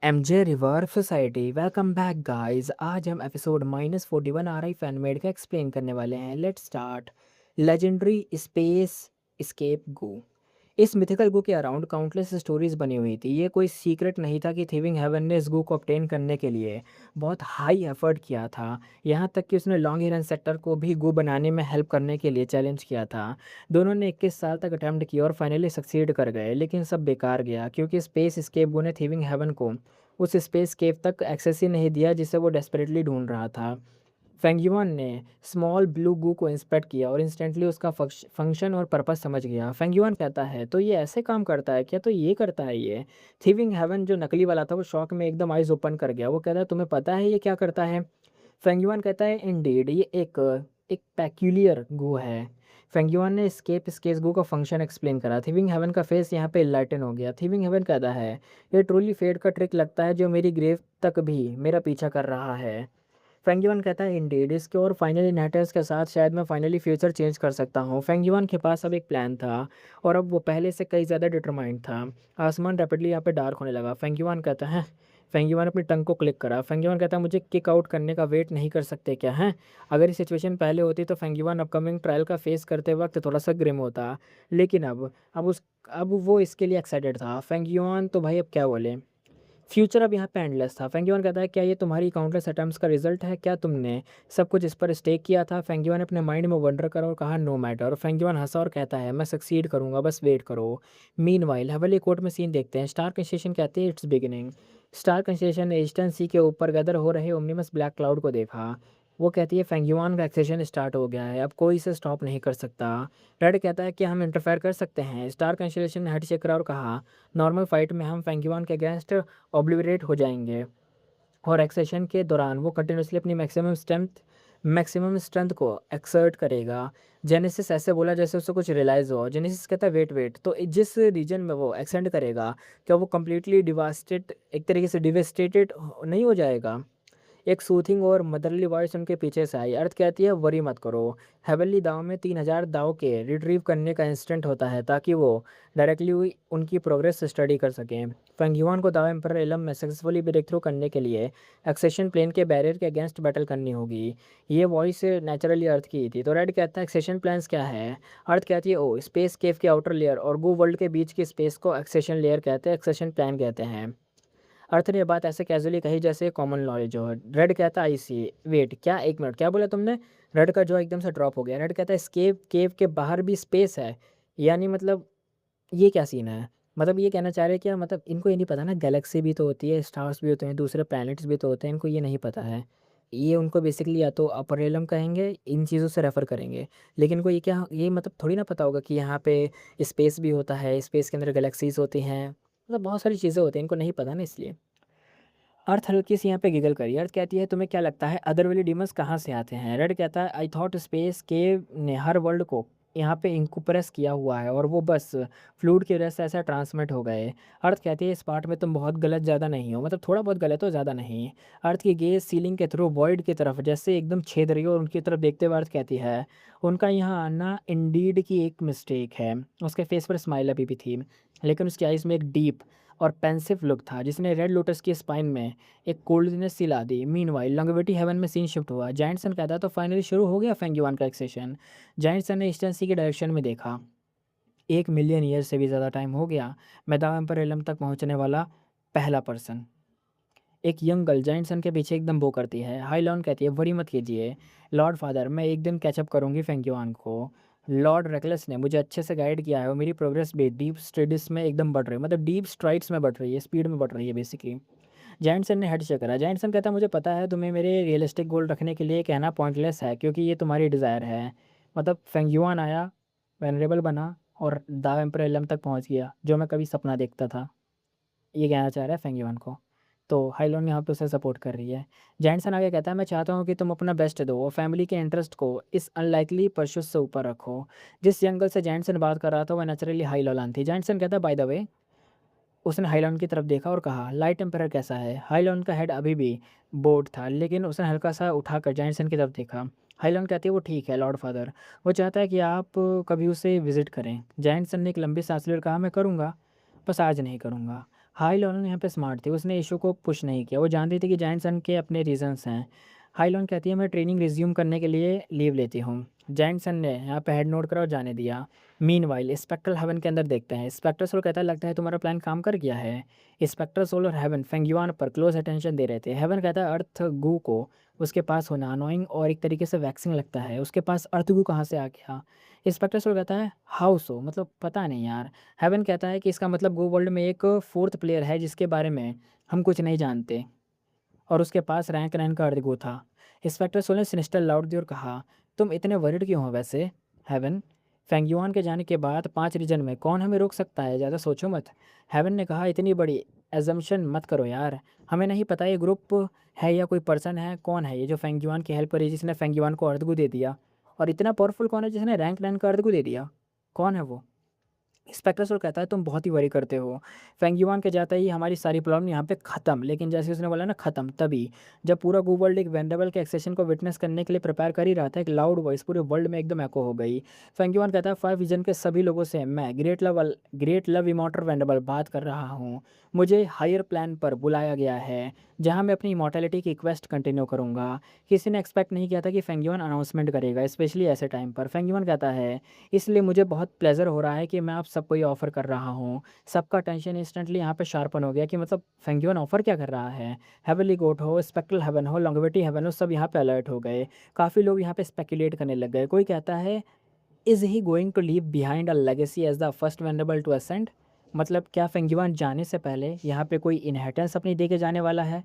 MJ river society welcome back guys. आज हम episode -41 RI fanmade का एक्सप्लेन करने वाले हैं। Let's start. Legendary space escape go. इस मिथिकल गो के अराउंड काउंटलेस स्टोरीज बनी हुई थी। ये कोई सीक्रेट नहीं था कि थिविंग हेवन ने इस गो को ऑब्टेन करने के लिए बहुत हाई एफर्ट किया था। यहाँ तक कि उसने लॉन्ग हिरन सेक्टर को भी गो बनाने में हेल्प करने के लिए चैलेंज किया था। दोनों ने 21 साल तक अटैम्प्ट किया और फाइनली सक्सीड कर गए, लेकिन सब बेकार गया क्योंकि स्पेस एस्केप गो ने थिविंग हेवन को उस स्पेस केव तक एक्सेस ही नहीं दिया जिसे वो डेस्परेटली ढूंढ रहा था। फेंगयुआन ने स्मॉल ब्लू गू को इंस्पेक्ट किया और इंस्टेंटली उसका फंक्शन और पर्पस समझ गया। फेंगयुआन कहता है, तो ये ऐसे काम करता है क्या? तो ये करता है ये। थिविंग हेवन जो नकली वाला था वो शॉक में एकदम आइज ओपन कर गया। वो कहता है, तुम्हें पता है ये क्या करता है? फेंगयुआन कहता है, इंडीड ये एक पैक्यूलियर गो है। फेंगयुआन ने स्केप स्केस गो का फंक्शन एक्सप्लेन करा। थिविंग हेवन का फेस यहाँ पे इनलाइटन हो गया। थिविंग हेवन कहता है, ये ट्रूली फेट का ट्रिक लगता है जो मेरी ग्रेव तक भी मेरा पीछा कर रहा है। फेंगयुआन कहता है, इंडीड इसके और फाइनली नेटर्स के साथ शायद मैं फाइनली फ्यूचर चेंज कर सकता हूँ। फेंगयुआन के पास अब एक प्लान था और अब वो पहले से कई ज़्यादा डिटरमाइंड था। आसमान रैपिडली यहाँ पे डार्क होने लगा। फेंगयुआन कहता है, फेंगयुआन अपनी टंग को क्लिक करा। फेंगयुआन कहता है, मुझे किक आउट करने का वेट नहीं कर सकते क्या है? अगर ये सिचुएशन पहले होती तो फेंगयुआन अपकमिंग ट्रायल का फेस करते वक्त थोड़ा सा ग्रिम होता, लेकिन अब वो इसके लिए एक्साइटेड था। फेंगयुआन तो भाई अब क्या बोले। फ्यूचर अब यहाँ पे एंडलेस था। फेंगयुआन कहता है, क्या ये तुम्हारी काउंटलेस अटेम्प्ट्स का रिजल्ट है? क्या तुमने सब कुछ इस पर स्टेक किया था? फेंगयुआन ने अपने माइंड में वंडर करा और कहा, नो मैटर। फेंगयुआन हंसा और कहता है, मैं सक्सीड करूंगा, बस वेट करो। मीनवाइल हवेली कोर्ट में सीन देखते हैं। स्टार कंस्टेलेशन कहते हैं, इट्स बिगिनिंग। स्टार कंस्टेलेशन ने ईस्टर्न सी के ऊपर गदर हो रहे ओमनिमस ब्लैक क्लाउड को देखा। वो कहती है, फेंगयुआन का एक्सेशन स्टार्ट हो गया है, अब कोई इसे स्टॉप नहीं कर सकता। रेड कहता है कि हम इंटरफेयर कर सकते हैं। स्टार कंस्टेलेशन ने हेड चेक करा और कहा, नॉर्मल फाइट में हम फेंगयुआन के अगेंस्ट ऑब्लिविएट हो जाएंगे और एक्सेशन के दौरान वो कंटिन्यूसली अपनी मैक्सिमम स्ट्रेंथ को एक्सर्ट करेगा। जेनेसिस ऐसे बोला जैसे उससे कुछ रियलाइज़ हो। जेनेसिस कहता है, वेट वेट, तो जिस रीजन में वो एक्सटेंड करेगा, क्या वो कम्प्लीटली डिवास्टेड, एक तरीके से डिवेस्टेटेड नहीं हो जाएगा? एक सूथिंग और मदरली वॉइस उनके पीछे से आई। अर्थ कहती है, वरी मत करो। हेवनली दाव में 3000 दाव के रिट्रीव करने का इंस्टेंट होता है ताकि वो डायरेक्टली उनकी प्रोग्रेस स्टडी कर सकें। फेंगयुआन को दाव एम्पर एलम में सक्सेसफुली ब्रेक थ्रू करने के लिए एक्सेशन प्लेन के बैरियर के अगेंस्ट बैटल करनी होगी। ये वॉइस नेचुरली अर्थ की थी। तो रेड कहता है, एक्सेशन प्लान्स क्या है? अर्थ कहती है, ओ स्पेस केव के आउटर लेयर और गो वर्ल्ड के बीच की स्पेस को एक्सेशन लेयर कहते हैं, एक्सेशन प्लान कहते हैं। अर्थ ने ये बात ऐसे कैजुअली कही जैसे कॉमन नॉलेज हो। रेड कहता है, आई सी वेट, क्या? एक मिनट, क्या बोला तुमने? रेड का जो एकदम से ड्रॉप हो गया। रेड कहता है, स्केप केव के बाहर भी स्पेस है? यानी मतलब ये क्या सीन है? मतलब ये कहना चाह रहे हैं क्या? मतलब इनको ये नहीं पता ना, गैलेक्सी भी तो होती है, स्टार्स भी होते हैं, दूसरे प्लैनेट्स भी तो होते हैं, इनको ये नहीं पता है। ये उनको बेसिकली या तो अपर एलम कहेंगे, इन चीज़ों से रेफ़र करेंगे, लेकिन इनको ये क्या, ये मतलब थोड़ी ना पता होगा कि यहाँ पे स्पेस भी होता है, स्पेस के अंदर गैलेक्सीज होती हैं, मतलब बहुत सारी चीज़ें होती हैं, इनको नहीं पता ना इसलिए। अर्थ हल्की सी यहाँ पे गिगल करी। अर्थ कहती है, तुम्हें क्या लगता है अदरवर्ल्डी डीमंस कहाँ से आते हैं? रेड कहता है, आई थॉट स्पेस के ने हर वर्ल्ड को यहाँ पे इंकुप्रेस किया हुआ है और वो बस फ्लूइड की वजह से ऐसा ट्रांसमिट हो गए। अर्थ कहती है, इस पार्ट में तुम बहुत गलत ज़्यादा नहीं हो, मतलब थोड़ा बहुत गलत हो, ज़्यादा नहीं। अर्थ की गेज सीलिंग के थ्रू वॉइड की तरफ जैसे एकदम छेद रही हो और उनकी तरफ देखते हुए अर्थ कहती है, उनका यहाँ आना इंडीड की एक मिस्टेक है। उसके फेस पर स्माइल अभी भी थी, लेकिन उसकी आइज़ में एक डीप और पेंसिव लुक था जिसने रेड लोटस की स्पाइन में एक कोल्डनेस सी ला दी। मीनवाइल लॉन्गेविटी हेवन में सीन शिफ्ट हुआ। जायंट सन कहता है, तो फाइनली शुरू हो गया फेंगयुआन का एक्सेशन। जायंट सन ने ईस्टर्न सी की डायरेक्शन में देखा। 1 मिलियन ईयर से भी ज़्यादा टाइम हो गया। मैदाव एम्पर एलम तक पहुंचने वाला पहला पर्सन। एक यंग गर्ल जायंट सन के पीछे एकदम बो करती है। हाई लॉन कहती है, वरी मत कीजिए लॉर्ड फादर, मैं एक दिन कैचअप करूंगी फेंगयुआन को। लॉर्ड रेकलेस ने मुझे अच्छे से गाइड किया है और मेरी प्रोग्रेस भी डीप स्टडीज में एकदम बढ़ रही है, मतलब डीप स्ट्राइड्स में बढ़ रही है, स्पीड में बढ़ रही है बेसिकली। जैंटसन ने हेड चेक करा। जैंटसन कहता, मुझे पता है तुम्हें मेरे रियलिस्टिक गोल रखने के लिए कहना पॉइंटलेस है क्योंकि ये तुम्हारी डिज़ायर है। मतलब फेंगयुआन आया, वेनरेबल बना और दाव एम्पर एलम तक पहुंच गया जो मैं कभी सपना देखता था, ये कहना चाह रहा है फेंगयुआन को। तो हाइलोन यहाँ पे उसे सपोर्ट कर रही है। जैंटसन आगे कहता है, मैं चाहता हूँ कि तुम अपना बेस्ट दो और फैमिली के इंटरेस्ट को इस अनलाइकली परशुस से ऊपर रखो। जिस जंगल से जैंटसन बात कर रहा था वह नेचुरली हाइलोलान थी। जैंटसन कहता है, बाय द वे, उसने हाईलॉन की तरफ देखा और कहा, लाइट टेम्परेचर कैसा है? हाईलॉन का हेड अभी भी बोर्ड था, लेकिन उसने हल्का सा उठाकर जॉनसन की तरफ देखा। हाईलॉन कहती है, वो ठीक है लॉर्ड फादर, वो चाहता है कि आप कभी उसे विजिट करें। जॉनसन ने एक लंबी सांस लेकर कहा, मैं करूँगा, बस आज नहीं करूँगा। हाई लॉन यहाँ पे स्मार्ट थी, उसने इशू को पुश नहीं किया, वो जानती थी कि जायंट सन के अपने रीजंस हैं। हाई लॉन कहती है मैं ट्रेनिंग रिज्यूम करने के लिए लीव लेती हूँ। जायंट सन ने यहाँ पे हेड नोट करा और जाने दिया। मीनवाइल स्पेक्ट्रल हेवन के अंदर देखते हैं, स्पेक्ट्रल सोल कहता है लगता है तुम्हारा प्लान काम कर गया है। स्पेक्ट्रल सोल और हेवन फेंगयुआन पर क्लोज अटेंशन दे रहे थे। हेवन कहता है अर्थ गू को उसके पास होना अनोइंग और एक तरीके से वैक्सिंग लगता है, उसके पास अर्थ गू कहाँ से आ गया। स्पेक्ट्रल सोल कहता है हाउ सो, मतलब पता नहीं यार। हेवन कहता है कि इसका मतलब गो वर्ल्ड में एक फोर्थ प्लेयर है जिसके बारे में हम कुछ नहीं जानते और उसके पास रैंक 9 का अर्धगो था। इंस्पेक्टर सोल ने सिनिस्टर लाउड दी और कहा तुम इतने वरिड क्यों हो वैसे हेवन। फेंगयुआन के जाने के बाद 5 रीजन में कौन हमें रोक सकता है, ज़्यादा सोचो मत। हेवन ने कहा इतनी बड़ी एजम्पशन मत करो यार, हमें नहीं पता ये ग्रुप है या कोई पर्सन है, कौन है ये जो फेंगयुआन की हेल्प करी जिसने फेंगयुआन को अर्धगो दे दिया, और इतना पावरफुल कौन है जिसने रैंक 9 का अर्धगो दे दिया, कौन है वो। स्पेक्ट्रसोल कहता है तुम बहुत ही वरी करते हो। फेंगयुआन के जाते ही हमारी सारी प्रॉब्लम यहाँ पे ख़त्म, लेकिन जैसे उसने बोला ना ख़त्म, तभी जब पूरा वर्ल्ड एक वेंडेबल के एक्सेशन को विटनेस करने के लिए प्रिपेयर कर ही रहा था, एक लाउड वॉइस पूरे वर्ल्ड में एकदम एको हो गई। फेंगयुआन कहता है 5 विजन के सभी लोगों से मैं ग्रेट लव इमॉर्टल वेंडेबल बात कर रहा हूँ। मुझे हायर प्लान पर बुलाया गया है जहाँ मैं अपनी इमॉर्टैलिटी की क्वेस्ट कंटिन्यू करूँगा। किसी ने एक्सपेक्ट नहीं किया था कि फेंगयुआन अनाउंसमेंट करेगा, स्पेशली ऐसे टाइम पर। फेंगयुआन कहता है इसलिए मुझे बहुत प्लेजर हो रहा है कि मैं आप सबको ये ऑफ़र कर रहा हूँ। सबका टेंशन इंस्टेंटली यहाँ पे शार्पन हो गया कि मतलब फेंगयुआन ऑफ़र क्या कर रहा है। हेवनली गोट हो, स्पेक्ट्रल हेवन हो, लॉन्गेविटी हेवन हो, सब यहाँ पे अलर्ट हो गए। काफ़ी लोग यहाँ पे स्पेकुलेट करने लग गए। कोई कहता है is he going to leave behind a legacy as the first one able to ascend, मतलब क्या फेंगयुआन जाने से पहले यहाँ पे कोई इनहेरिटेंस अपनी दे के जाने वाला है,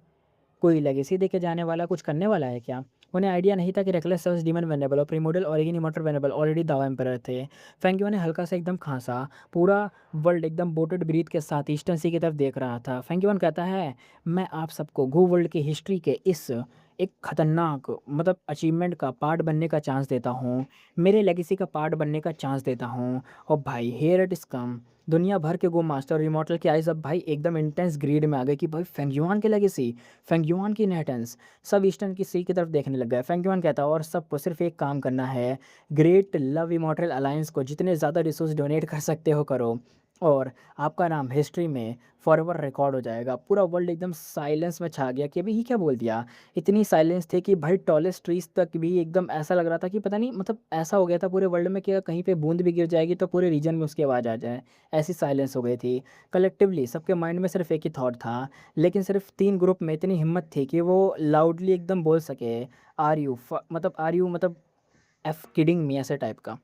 कोई लेगेसी देके जाने वाला, कुछ करने वाला है क्या। उन्हें आइडिया नहीं था कि रेकलेस सर्स डीमन वेनेबल और प्रीमोडल ओरिजिन इमॉर्टल वेनेबल ऑलरेडी दावा एम्परर थे। फेंगियो ने हल्का सा एकदम खांसा, पूरा वर्ल्ड एकदम बोटेड ब्रीथ के साथ ईस्टर्न सी की तरफ देख रहा था। फेंगियोन कहता है मैं आप सबको गो वर्ल्ड की हिस्ट्री के इस एक खतरनाक मतलब अचीवमेंट का पार्ट बनने का चांस देता हूँ, मेरे लेगेसी का पार्ट बनने का चांस देता हूँ। और भाई हेयर इट इज़ कम, दुनिया भर के गो मास्टर और इमॉर्टल की आइज अब भाई एकदम इंटेंस ग्रीड में आ गई कि भाई फेंगयुआन की लेगेसी, फेंगयुआन की इनहेरिटेंस। सब ईस्टर्न की सी की तरफ देखने लग गए। फेंगयुआन कहता है और सबको सिर्फ एक काम करना है, ग्रेट लव इमॉर्टल अलायंस को जितने ज़्यादा रिसोर्स डोनेट कर सकते हो करो, और आपका नाम हिस्ट्री में फॉरएवर रिकॉर्ड हो जाएगा। पूरा वर्ल्ड एकदम साइलेंस में छा गया कि अभी ये क्या बोल दिया। इतनी साइलेंस थी कि भाई टॉलेस्ट ट्रीज तक भी एकदम ऐसा लग रहा था कि पता नहीं, मतलब ऐसा हो गया था पूरे वर्ल्ड में कि अगर कहीं पे बूंद भी गिर जाएगी तो पूरे रीजन में उसकी आवाज़ आ जाए, ऐसी साइलेंस हो गई थी। कलेक्टिवली सबके माइंड में सिर्फ एक ही थॉट था, लेकिन सिर्फ 3 ग्रुप में इतनी हिम्मत थी कि वो लाउडली एकदम बोल सके आर यू मतलब एफ किडिंग मी, ऐसे टाइप का।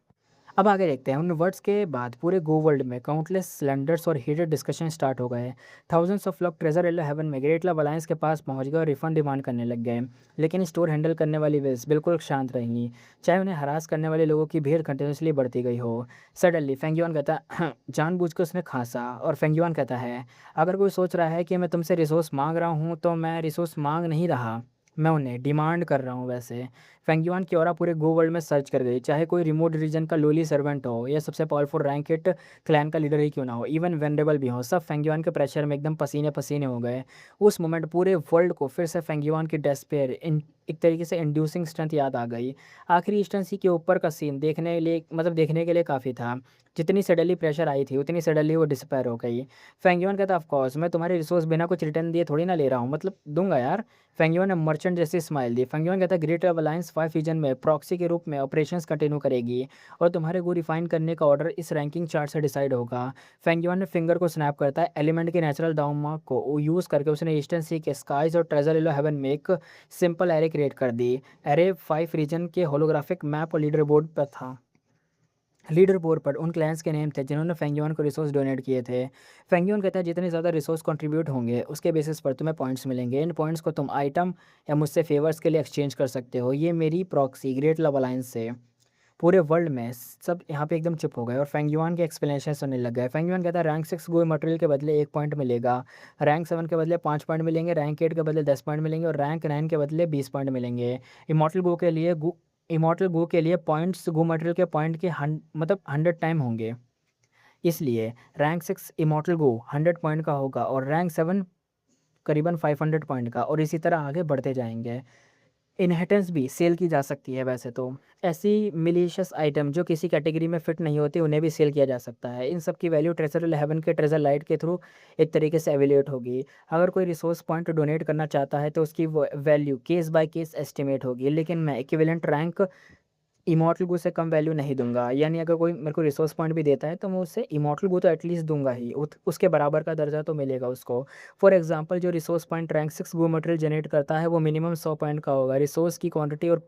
अब आगे देखते हैं। उन वर्ड्स के बाद पूरे गो वर्ल्ड में काउंटलेस सिलेंडर्स और हीटेड डिस्कशन स्टार्ट हो गए। थाउजेंड्स ऑफ लोग ट्रेजर एलो हेवन में ग्रेट लव अलायंस के पास पहुंच गए और रिफंड डिमांड करने लग गए। लेकिन स्टोर हैंडल करने वाली वेल्स बिल्कुल शांत रहीं, चाहे उन्हें हरास करने वाले लोगों की भीड़ कंटिन्यूसली बढ़ती गई हो। सडनली फेंगयुआन कहता है जानबूझकर उसने खांसा, और फेंगयुआन कहता है अगर कोई सोच रहा है कि मैं तुमसे रिसोर्स मांग रहा हूँ तो मैं रिसोर्स मांग नहीं रहा, मैं उन्हें डिमांड कर रहा हूँ। वैसे फेंगयुआन की ऑरा पूरे गो वर्ल्ड में सर्च कर गई, चाहे कोई रिमोट रीजन का लोली सर्वेंट हो या सबसे पावरफुल रैंक हिट क्लैन का लीडर ही क्यों ना हो, इवन वेंडेबल भी हो, सब फेंगयुआन के प्रेशर में एकदम पसीने पसीने हो गए। उस मोमेंट पूरे वर्ल्ड को फिर से फेंगयुआन की डेस्पेयर इन एक तरीके से इंड्यूसिंग स्ट्रेंथ याद आ गई। आखिरी ईस्टर्न सी के ऊपर का सीन देखने के लिए काफ़ी था। जितनी सडनली प्रेशर आई थी उतनी सडनली वो डिस्पेयर हो गई। फेंगयुआन कहता ऑफ कोर्स मैं तुम्हारे रिसोर्स बिना कुछ रिटर्न दिए थोड़ी ना ले रहा हूँ, मतलब दूंगा यार। फेंगयुआन ने मर्चेंट जैसी स्माइल दी। फेंगयुआन कहता है ग्रेट अलायंस 5 रीजन में प्रॉक्सी के रूप में ऑपरेशंस कंटिन्यू करेगी और तुम्हारे को रिफाइन करने का ऑर्डर इस रैंकिंग चार्ट से डिसाइड होगा। फेंगयुआन ने फिंगर को स्नैप करता है, एलिमेंट के नेचुरल दाउमा को यूज़ करके उसने ईस्टर्न सी के स्काइज और ट्रेजर इलो हेवन में एक सिंपल एरे क्रिएट कर दी। एरे 5 रीजन के होलोग्राफिक मैप और लीडर बोर्ड पर था। लीडर बोर्ड पर उन क्लाइंट्स के नेम थे जिन्होंने फेंगयुआन को रिसोर्स डोनेट किए थे। फेंगयुआन कहता है जितने ज़्यादा रिसोर्स कंट्रीब्यूट होंगे उसके बेसिस पर तुम्हें पॉइंट्स मिलेंगे। इन पॉइंट्स को तुम आइटम या मुझसे फेवर्स के लिए एक्सचेंज कर सकते हो। ये मेरी प्रॉक्सी ग्रेट लव अलायंस से। पूरे वर्ल्ड में सब यहाँ पे एकदम चुप हो गए और फेंगयुआन के एक्सप्लेनेशन सुनने लग गए। फेंगयुआन कहता है रैंक 6 गो मटेरियल के बदले 1 पॉइंट मिलेगा, रैंक 7 के बदले 5 पॉइंट मिलेंगे, रैंक 8 के बदले 10 पॉइंट मिलेंगे और रैंक 9 के बदले 20 पॉइंट मिलेंगे। इमॉर्टल गो के लिए पॉइंट्स गो मटेरियल के पॉइंट के 100 टाइम होंगे। इसलिए रैंक 6 इमॉर्टल गो 100 पॉइंट का होगा और रैंक 7 करीबन 500 पॉइंट का, और इसी तरह आगे बढ़ते जाएंगे। इनहेरिटेंस भी सेल की जा सकती है वैसे तो। ऐसी मिलीशियस आइटम जो किसी कैटेगरी में फिट नहीं होती उन्हें भी सेल किया जा सकता है। इन सब की वैल्यू ट्रेजर हेवन के ट्रेजर लाइट के थ्रू एक तरीके से एवेल्यूएट होगी। अगर कोई रिसोर्स पॉइंट डोनेट करना चाहता है तो उसकी value case by case estimate होगी, लेकिन मैं इक्विवेलेंट रैंक इमॉर्टल गो से कम वैल्यू नहीं दूंगा। यानी अगर कोई मेरे को रिसोर्स पॉइंट भी देता है तो मैं उससे इमॉर्टल गो तो एटलीस्ट दूंगा ही, उसके बराबर का दर्जा तो मिलेगा उसको। फॉर एग्जांपल जो रिसोर्स पॉइंट रैंक 6 गो मटेरियल जनरेट करता है वो मिनिमम 100 पॉइंट का होगा। रिसोर्स की क्वांटिटी और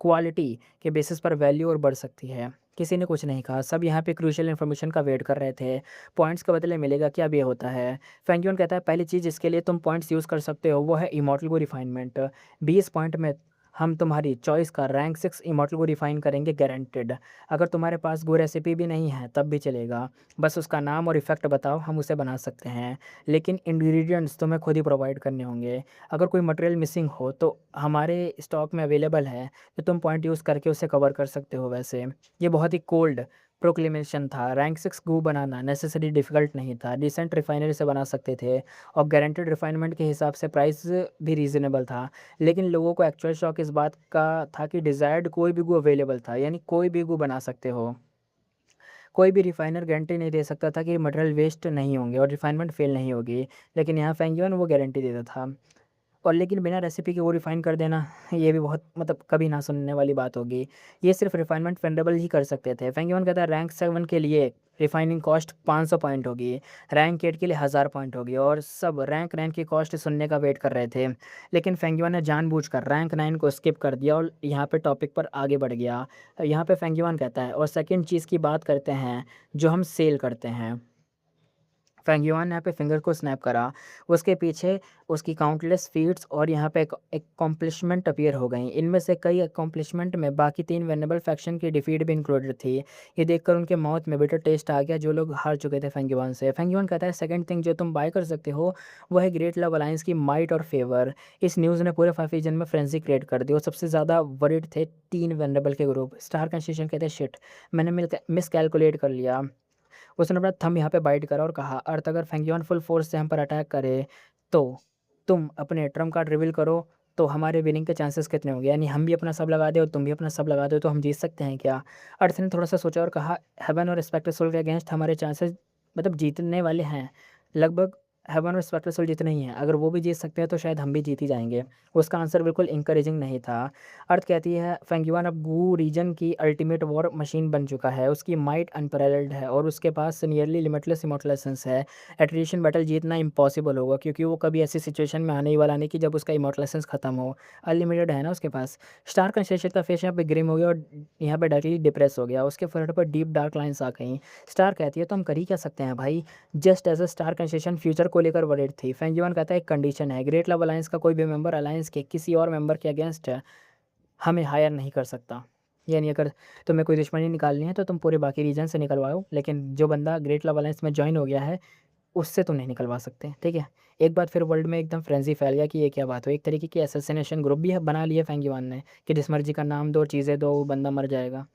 क्वालिटी के बेसिस पर वैल्यू और बढ़ सकती है। किसी ने कुछ नहीं कहा, सब यहाँ पे क्रूशियल इन्फॉर्मेशन का वेट कर रहे थे। पॉइंट्स का बदले मिलेगा क्या, अब ये होता है। फैंक्यून कहता है पहली चीज़ जिसके लिए तुम पॉइंट्स यूज़ कर सकते हो वो है इमॉर्टल गो रिफाइनमेंट। 20 पॉइंट में हम तुम्हारी चॉइस का रैंक 6 इमॉर्टल को रिफाइन करेंगे, गारंटेड। अगर तुम्हारे पास वो रेसिपी भी नहीं है तब भी चलेगा, बस उसका नाम और इफ़ेक्ट बताओ, हम उसे बना सकते हैं। लेकिन इंग्रेडिएंट्स तुम्हें खुद ही प्रोवाइड करने होंगे। अगर कोई मटेरियल मिसिंग हो तो हमारे स्टॉक में अवेलेबल है, तो तुम पॉइंट यूज़ करके उसे कवर कर सकते हो। वैसे ये बहुत ही कोल्ड प्रोक्लेमेशन था। रैंक 6 गू बनाना नेसेसरी डिफ़िकल्ट नहीं था, डिसेंट रिफाइनरी से बना सकते थे और गारंटेड रिफाइनमेंट के हिसाब से प्राइस भी रीज़नेबल था। लेकिन लोगों को एक्चुअल शौक इस बात का था कि डिज़ायर्ड कोई भी गू अवेलेबल था, यानी कोई भी गू बना सकते हो। कोई भी रिफाइनर गारंटी नहीं दे सकता था कि मटेरियल वेस्ट नहीं होंगे और रिफाइनमेंट फेल नहीं होगी, लेकिन यहाँ फेंगयुआन वो गारंटी देता था। और लेकिन बिना रेसिपी के वो रिफ़ाइन कर देना, ये भी बहुत मतलब कभी ना सुनने वाली बात होगी। ये सिर्फ रिफ़ाइनमेंट वेंडेबल ही कर सकते थे। फेंगयुआन कहता है रैंक 7 के लिए रिफ़ाइनिंग कॉस्ट 500 पॉइंट होगी, रैंक 8 के लिए 1000 पॉइंट होगी, और सब रैंक 9 की कॉस्ट सुनने का वेट कर रहे थे। लेकिन फेंगयुआन ने जानबूझकर रैंक 9 को स्किप कर दिया और यहाँ पे टॉपिक पर आगे बढ़ गया। यहाँ पे फेंगयुआन कहता है और सेकंड चीज़ की बात करते हैं जो हम सेल करते हैं। फेंगयुआन ने यहाँ पे फिंगर को स्नैप करा, उसके पीछे उसकी काउंटलेस फीट्स और यहाँ पे एक अकॉम्प्लिशमेंट अपीयर हो गई। इनमें से कई अकॉम्प्लिशमेंट में बाकी 3 वेनेबल फैक्शन की डिफीट भी इंक्लूडेड थी। ये देखकर उनके माउथ में बिटर टेस्ट आ गया जो लोग हार चुके थे फेंगयुआन से। फेंगयुआन कहता है सेकंड थिंग जो तुम बाय कर सकते हो वो है ग्रेट लव अलायंस की माइट और फेवर। इस न्यूज़ ने पूरे 5 रीजन में फ्रेंजी क्रिएट कर दी और सबसे ज़्यादा वरीड थे 3 वेनेबल के ग्रुप। स्टार कंस्टिट्यूशन कहते हैं शिट, मैंने मिस कैलकुलेट कर लिया। उसने अपना थंब यहाँ पे बाइट करा और कहा अर्थ अगर फेंगयुआन फुल फोर्स से हम पर अटैक करे तो तुम अपने ट्रम्प कार्ड रिवील करो, तो हमारे विनिंग के चांसेस कितने होंगे। यानी हम भी अपना सब लगा दे और तुम भी अपना सब लगा दो तो हम जीत सकते हैं क्या। अर्थ ने थोड़ा सा सोचा और कहा हेवन और स्पेक्टर सोल के अगेंस्ट हमारे चांसेस मतलब जीतने वाले हैं लगभग हेवन और स्पेक्टर सोल जितने ही हैं। अगर वो भी जीत सकते हैं तो शायद हम भी जीत ही जाएंगे। उसका आंसर बिल्कुल इंकरेजिंग नहीं था। अर्थ कहती है फेंगयुआन अब गू रीजन की अल्टीमेट वॉर मशीन बन चुका है, उसकी माइट अनपैरेलल्ड है और उसके पास नियरली लिमिटलेस इमोर्टलेसेंस है। एट्रिशन बैटल जीतना इम्पॉसिबल होगा क्योंकि वो कभी ऐसी सिचुएशन में आने ही वाला नहीं कि जब उसका इमोर्टलेसेंस खत्म हो। अनलिमिटेड है ना उसके पास। स्टार कंस्ट्रक्शन का फेस यहाँ पे ग्रिम हो गया और यहाँ पे डायरेक्टली डिप्रेस हो गया, उसके फोrehead पर डीप डार्क लाइंस आ गई। स्टार कहती है तो हम कर ही क्या सकते हैं भाई, just as a star construction future को लेकर वरीड थी। फेंगयुआन कहता है एक कंडीशन है, ग्रेट लव अलायंस का कोई भी मेंबर अलायंस के किसी और मेंबर के अगेंस्ट हमें हायर नहीं कर सकता। यानी अगर तुम्हें कोई दुश्मनी निकालनी है तो तुम पूरे बाकी रीजन से निकलवाओ, लेकिन जो बंदा ग्रेट लव अलायंस में ज्वाइन हो गया है उससे तो नहीं निकलवा सकते, ठीक है। एक बार फिर वर्ल्ड में एकदम फ्रेंजी फैल गया कि ये क्या बात हो। एक तरीके की असैसिनेशन ग्रुप भी है बना लिया फेंगयुआन ने कि जिस मर्जी का नाम दो, चीज़ें दो, वो बंदा मर जाएगा।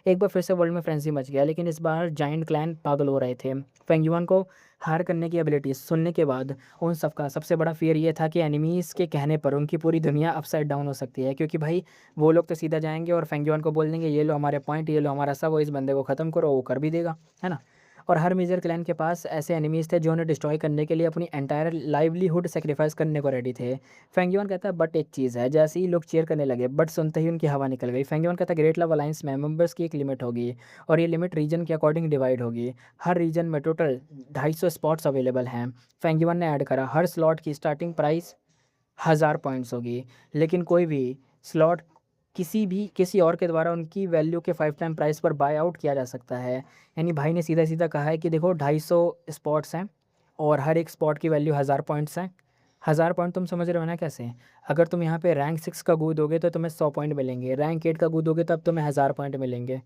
एक बार फिर से वर्ल्ड में फ्रेंजी मच गया, लेकिन इस बार जाइंट क्लैन पागल हो रहे थे। फेंगयुआन को हार करने की एबिलिटी सुनने के बाद उन सबका सबसे बड़ा फियर ये था कि एनिमीज़ के कहने पर उनकी पूरी दुनिया अपसाइड डाउन हो सकती है, क्योंकि भाई वो लोग तो सीधा जाएंगे और फेंगयुआन को बोल देंगे ये लो हमारे पॉइंट, ये लो हमारा सब, वो इस बंदे को ख़त्म करो, वो कर भी देगा, है ना। और हर मेजर क्लैन के पास ऐसे एनिमीज़ थे जो उन्हें डिस्ट्रॉय करने के लिए अपनी एंटायर लाइवलीहुड सेक्रीफाइस करने को रेडी थे। फेंगयुआन कहता है बट एक चीज़ है, जैसे ही लोग चीयर करने लगे बट सुनते ही उनकी हवा निकल गई। फेंगयुआन कहता है ग्रेट लव अलायंस में मेंबर्स की एक लिमिट होगी और ये लिमिट रीजन के अकॉर्डिंग डिवाइड होगी। हर रीजन में टोटल 250 स्पॉट्स अवेलेबल हैं। फेंगयुआन ने ऐड करा हर स्लॉट की स्टार्टिंग प्राइस 1000 पॉइंट्स होगी, लेकिन कोई भी स्लॉट किसी और के द्वारा उनकी वैल्यू के 5 टाइम प्राइस पर बाय आउट किया जा सकता है। यानी भाई ने सीधा सीधा कहा है कि देखो 250 स्पॉट्स हैं और हर एक स्पॉट की वैल्यू 1000 पॉइंट्स हैं। 1000 पॉइंट तुम समझ रहे हो ना कैसे। अगर तुम यहाँ पे रैंक 6 का गू दोगे तो तुम्हें 100 पॉइंट मिलेंगे, रैंक 8 का गू दोगे तब तुम्हें 1000 पॉइंट मिलेंगे।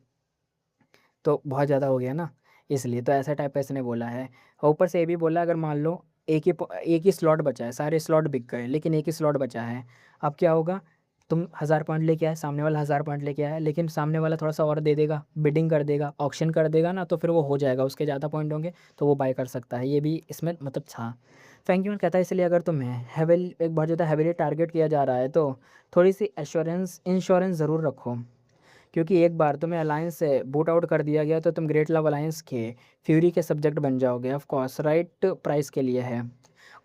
तो बहुत ज़्यादा हो गया ना, इसलिए तो ऐसा टाइप ऐसे ने बोला है। और ऊपर से ये भी बोला अगर मान लो एक ही स्लॉट बचा है, सारे स्लॉट बिक गए लेकिन एक ही स्लॉट बचा है, अब क्या होगा। तुम 1000 पॉइंट लेके आए, सामने वाला 1000 पॉइंट लेके आया, लेकिन सामने वाला थोड़ा सा और दे देगा, बिडिंग कर देगा, ऑक्शन कर देगा ना, तो फिर वो हो जाएगा, उसके ज़्यादा पॉइंट होंगे तो वो बाय कर सकता है। ये भी इसमें मतलब था। फेंगयून कहता है इसलिए अगर तुम्हें हेविल एक बहुत ज़्यादा हेविली टारगेट किया जा रहा है तो थोड़ी सी एश्योरेंस इंश्योरेंस ज़रूर रखो, क्योंकि एक बार तुम्हें अलायंस से बूट आउट कर दिया गया तो तुम ग्रेट लव अलायंस के फ्यूरी के सब्जेक्ट बन जाओगे। ऑफ कोर्स राइट प्राइस के लिए है।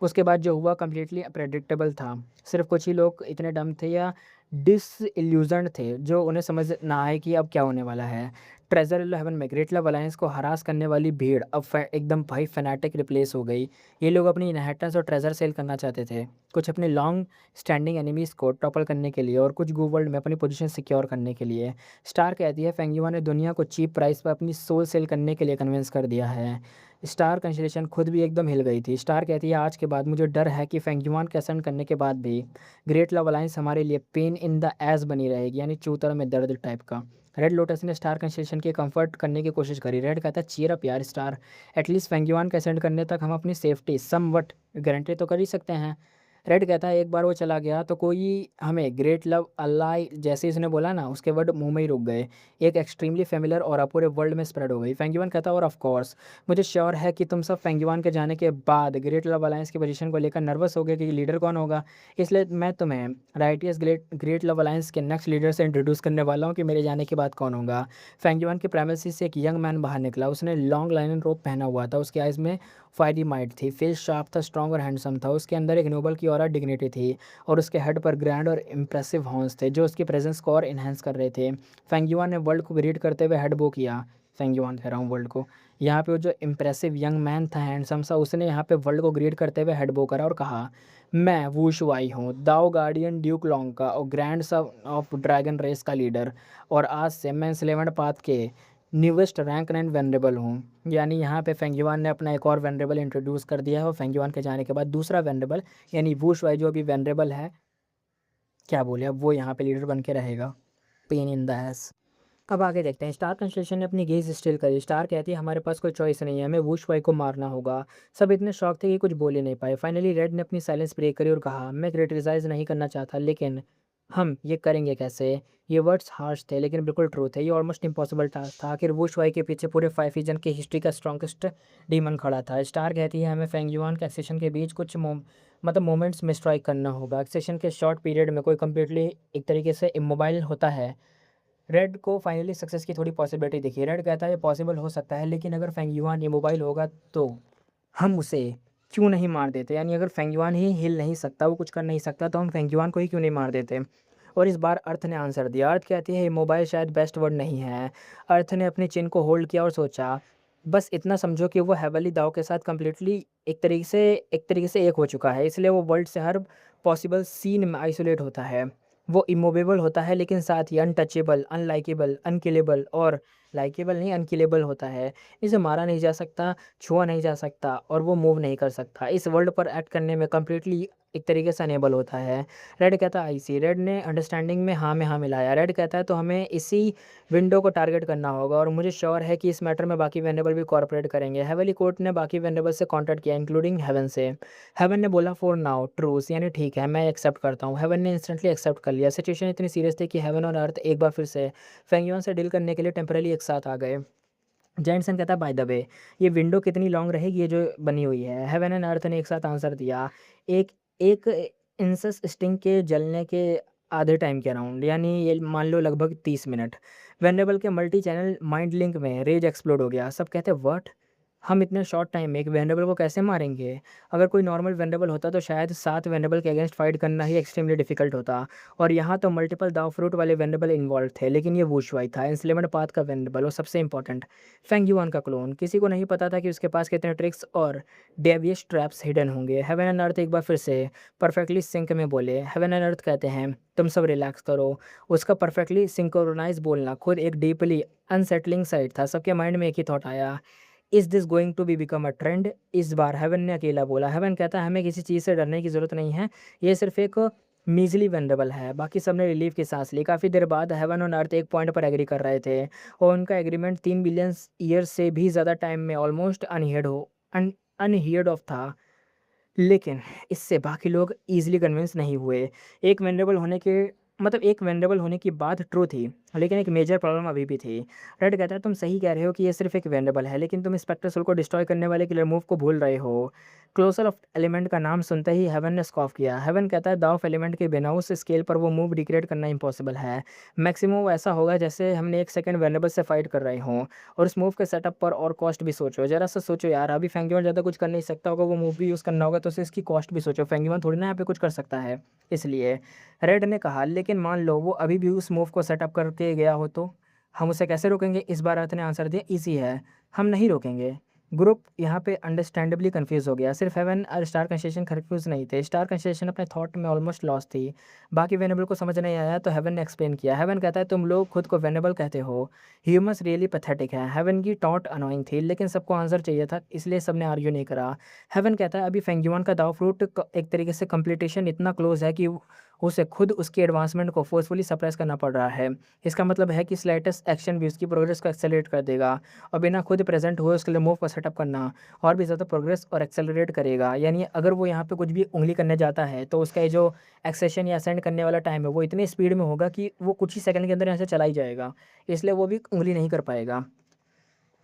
उसके बाद जो हुआ कम्प्लीटली प्रेडिक्टेबल था। सिर्फ कुछ ही लोग इतने डम थे या डिसइल्यूजन्ड थे जो उन्हें समझ ना आए कि अब क्या होने वाला है। ट्रेजर इलेवन में ग्रेट लव अलायंस को हरास करने वाली भीड़ अब एकदम भाई फैनाटिक रिप्लेस हो गई। ये लोग अपनी इनहेरिटेंस और ट्रेजर सेल करना चाहते थे, कुछ अपने लॉन्ग स्टैंडिंग एनिमीज़ को टॉपल करने के लिए और कुछ गो वर्ल्ड में अपनी पोजीशन सिक्योर करने के लिए। स्टार कहती है फेंगयुआ ने दुनिया को चीप प्राइस पर अपनी सोल सेल करने के लिए कन्विंस कर दिया है। स्टार कंसलेशन खुद भी एकदम हिल गई थी। स्टार कहती है आज के बाद मुझे डर है कि फेंगयुआन के असेंड करने के बाद भी ग्रेट लव अलायंस हमारे लिए पेन इन द एस बनी रहेगी, यानी चूतर में दर्द टाइप का। रेड लोटस ने स्टार कंसलेशन के कंफर्ट करने की कोशिश करी। रेड कहता है चीयर अप यार स्टार, एटलीस्ट फेंगयुआन के असेंड करने तक हम अपनी सेफ्टी समवट गारंटी तो कर ही सकते हैं। रेड कहता है एक बार वो चला गया तो कोई हमें ग्रेट लव अल्लाह जैसे इसने बोला ना उसके वर्ड मुंह में ही रुक गए। एक एक्सट्रीमली फेमिलर और पूरे वर्ल्ड में स्प्रेड हो गई। फेंगयुआन कहता है और ऑफ कोर्स मुझे श्योर है कि तुम सब फेंगयुआन के जाने के बाद ग्रेट लव अलायंस की पोजीशन को लेकर नर्वस हो गए कि लीडर कौन होगा। इसलिए मैं तुम्हें राइटियस ग्रेट लव अलायंस के नेक्स्ट लीडर से इंट्रोड्यूस करने वाला हूँ कि मेरे जाने के बाद कौन होगा। फेंगयुआन के प्रेमिसेस से एक यंग मैन बाहर निकला। उसने लॉन्ग लाइन रोप पहना हुआ था, उसके आइज में फायरी माइट थी, फेस शार्प था, स्ट्रॉन्ग और हैंडसम था। उसके अंदर एक नोबल की ऑरा डिग्निटी थी और उसके हेड पर ग्रैंड और इम्प्रेसिव हॉर्न्स थे जो उसकी प्रेजेंस को और इन्हेंस कर रहे थे। फेंगयुआन ने वर्ल्ड को ग्रीट करते हुए हेड बो किया। फेंगयुआन कह रहा हूँ वर्ल्ड को। यहाँ पे वो जो इम्प्रेसिव यंग मैन था हैंडसम सा, उसने यहाँ पे वर्ल्ड को ग्रीट करते हुए हेड बो करा और कहा मैं वू शुआई हूँ, दाओ गार्डियन ड्यूक लॉन्ग का और grandson of dragon race का लीडर, और आज से मैं स्लेवन पाथ के न्यूवेस्ट रैंक 9 वेनरेबल हूँ। यानी यहाँ पे फेंगयुआन ने अपना एक और वेनरेबल इंट्रोड्यूस कर दिया है और फेंगयुआन के जाने के बाद दूसरा वेनरेबल यानी वू शुआई जो अभी वेनरेबल है, क्या बोले, अब वो यहाँ पे लीडर बन के रहेगा। Pain in the S. अब आगे देखते हैं। स्टार कंस्टेलेशन ने अपनी गेज स्टिल करी। स्टार कहती है हमारे पास कोई चॉइस नहीं है, हमें वुश वाई को मारना होगा। सब इतने शौक थे कि कुछ बोल ही नहीं पाए। फाइनली रेड ने अपनी साइलेंस ब्रेक करी और कहा मैं क्रिटिसाइज नहीं करना चाहता लेकिन हम ये करेंगे कैसे। ये वर्ड्स हार्श थे लेकिन बिल्कुल ट्रू थे। ये ऑलमोस्ट इम्पॉसिबल टास्क था। आखिर वुश वाई के पीछे पूरे 5 रीजन की हिस्ट्री का स्ट्रॉन्गेस्ट डीमन खड़ा था। स्टार कहती है हमें फेंगयुआन के एक्सेशन के बीच कुछ मोमेंट्स में स्ट्राइक करना होगा। एक्सेशन के शॉर्ट पीरियड में कोई कम्प्लीटली एक तरीके से इमोबाइल होता है। रेड को फाइनली सक्सेस की थोड़ी पॉसिबिलिटी दिखी। रेड कहता है ये पॉसिबल हो सकता है लेकिन अगर फेंगयुआन इमोबाइल होगा तो हम उसे क्यों नहीं मार देते। यानी अगर फेंगयुआन ही हिल नहीं सकता, वो कुछ कर नहीं सकता, तो हम फेंगयुआन को ही क्यों नहीं मार देते। और इस बार अर्थ ने आंसर दिया। अर्थ कहती है इमोबाइल शायद बेस्ट वर्ड नहीं है। अर्थ ने अपनी चिन को होल्ड किया और सोचा बस इतना समझो कि वो हेवली दाव के साथ कम्प्लीटली एक तरीके से एक हो चुका है, इसलिए वो वर्ल्ड से हर पॉसिबल सीन में आइसोलेट होता है। वो इमोवेबल होता है लेकिन साथ ही अनटचेबल, अनलाइकेबल, अनकिलेबल और लाइकेबल नहीं अनकिलेबल होता है। इसे मारा नहीं जा सकता, छुआ नहीं जा सकता और वो मूव नहीं कर सकता। इस वर्ल्ड पर एक्ट करने में कम्प्लीटली एक तरीके से अनेबल होता है। रेड कहता है आई सी। रेड ने अंडरस्टैंडिंग में हाँ मिलाया। रेड कहता है तो हमें इसी विंडो को टारगेट करना होगा और मुझे श्योर है कि इस मैटर में बाकी वेनेबल भी कॉर्पोरेट करेंगे। हेवली कोर्ट ने बाकी वेनेबल से कॉन्टैक्ट किया इंक्लूडिंग हेवन से। हेवन ने बोला फॉर नाउ ट्रूस, यानी ठीक है मैं एक्सेप्ट करता हूँ। हेवन ने इंस्टेंटली एक्सेप्ट कर लिया। सिचुएशन इतनी सीरियस थी कि हेवन और अर्थ एक बार फिर से फेंगयुआन से डील करने के लिए टेम्पररी एक साथ आ गए। जैनसन कहता है बाय द वे ये विंडो कितनी लॉन्ग रहेगी ये जो बनी हुई है। हेवन एंड अर्थ ने एक साथ आंसर दिया। एक एक इंसस स्टिंग के जलने के आधे टाइम के अराउंड, यानी ये मान लो लगभग 30 मिनट। वेनेबल के मल्टी चैनल माइंड लिंक में रेज एक्सप्लोड हो गया। सब कहते हैं व्हाट, हम इतने शॉर्ट टाइम में एक वेनेबल को कैसे मारेंगे। अगर कोई नॉर्मल वेनेबल होता तो शायद 7 वेनेबल के अगेंस्ट फाइट करना ही एक्सट्रीमली डिफिकल्ट होता, और यहाँ तो मल्टीपल दाव फ्रूट वाले वेनेबल इन्वॉल्व थे। लेकिन ये वुशवाई था, इंस्लेमेंट पाथ का वेनेबल, और सबसे इंपॉर्टेंट फेंगयुआन का क्लोन। किसी को नहीं पता था कि उसके पास कितने ट्रिक्स और डेवियस ट्रैप्स हिडन होंगे। हेवन एंड अर्थ एक बार फिर से परफेक्टली सिंक में बोले। हेवन एंड अर्थ कहते हैं तुम सब रिलैक्स करो। उसका परफेक्टली सिंक्रोनाइज बोलना खुद एक डीपली अनसेटलिंग साइड था। सबके माइंड में एक ही थॉट आया, is this going to be become a trend. इस बार हेवन ने अकेला बोला। हेवन कहता है हमें किसी चीज़ से डरने की ज़रूरत नहीं है, ये सिर्फ एक मीजली वेनरेबल है। बाकी सबने रिलीफ की सांस ली। काफ़ी देर बाद हेवन और अर्थ एक पॉइंट पर एग्री कर रहे थे और उनका एग्रीमेंट 3 बिलियन ईयर से भी ज़्यादा टाइम में ऑलमोस्ट अनहियर्ड ऑफ था। लेकिन इससे बाकी लोग ईजिली कन्विंस नहीं हुए। एक वेनरेबल होने के मतलब एक वेरिएबल होने की बात ट्रू थी, लेकिन एक मेजर प्रॉब्लम अभी भी थी। रेड कहता है तुम सही कह रहे हो कि ये सिर्फ एक वेरिएबल है, लेकिन तुम स्पेक्टर सोल को डिस्ट्रॉय करने वाले किलर मूव को भूल रहे हो। क्लोजर ऑफ एलिमेंट का नाम सुनते ही हेवन ने स्कॉफ किया। हेवन कहता है दाव ऑफ एलिमेंट के बिना उस स्केल पर वो मूव रिक्रिएट करना इम्पॉसिबल है। मैक्सिमम वो ऐसा होगा जैसे हमने एक सेकंड वेरिएबल से फाइट कर रहे हों। और उस मूव के सेटअप पर और कॉस्ट भी सोचो, जरा सा सोचो यार। अभी फेंगयुआन ज़्यादा कुछ कर नहीं सकता होगा, वो मूव भी यूज़ करना होगा, तो उसे इसकी कॉस्ट भी सोचो। फेंगयुआन थोड़ी ना यहाँ पे कुछ कर सकता है। इसलिए रेड ने कहा, लेकिन मान लो वो अभी भी उस मूव को सेटअप करके गया हो तो हम उसे कैसे रोकेंगे? इस बार अर्थ ने आंसर दिया, ईजी है, हम नहीं रोकेंगे। ग्रुप यहाँ पे अंडरस्टैंडेबली कंफ्यूज हो गया। सिर्फ हेवन और स्टार कंस्टेलेशन कंफ्यूज नहीं थे, स्टार कंस्टेलेशन अपने थॉट में ऑलमोस्ट लॉस्ट थी। बाकी वेनेबल को समझ नहीं आया तो हेवन ने एक्सप्लेन किया। हेवन कहता है तुम लोग खुद को वेनेबल कहते हो, ह्यूमंस रियली पैथेटिक है। हेवन की टॉट अनोइंग थी, लेकिन सबको आंसर चाहिए था, इसलिए सबने आर्ग्यू नहीं करा। हेवन कहता है अभी फेंगयुआन का दाव फ्रूट एक तरीके से कंप्लीटेशन इतना क्लोज है कि उसे खुद उसकी एडवांसमेंट को फोर्सफुली सप्रेस करना पड़ रहा है। इसका मतलब है कि स्लाइटेस्ट एक्शन भी उसकी प्रोग्रेस को एक्सेलरेट कर देगा, और बिना खुद प्रेजेंट हुए उसके लिए मूव को सेटअप करना और भी ज़्यादा प्रोग्रेस और एक्सेलरेट करेगा। यानी अगर वो यहाँ पे कुछ भी उंगली करने जाता है तो उसका ये जो एक्सेशन या असेंड करने वाला टाइम है वो इतनी स्पीड में होगा कि वो कुछ ही सेकंड के अंदर यहाँ से चला ही जाएगा, इसलिए वो भी उंगली नहीं कर पाएगा।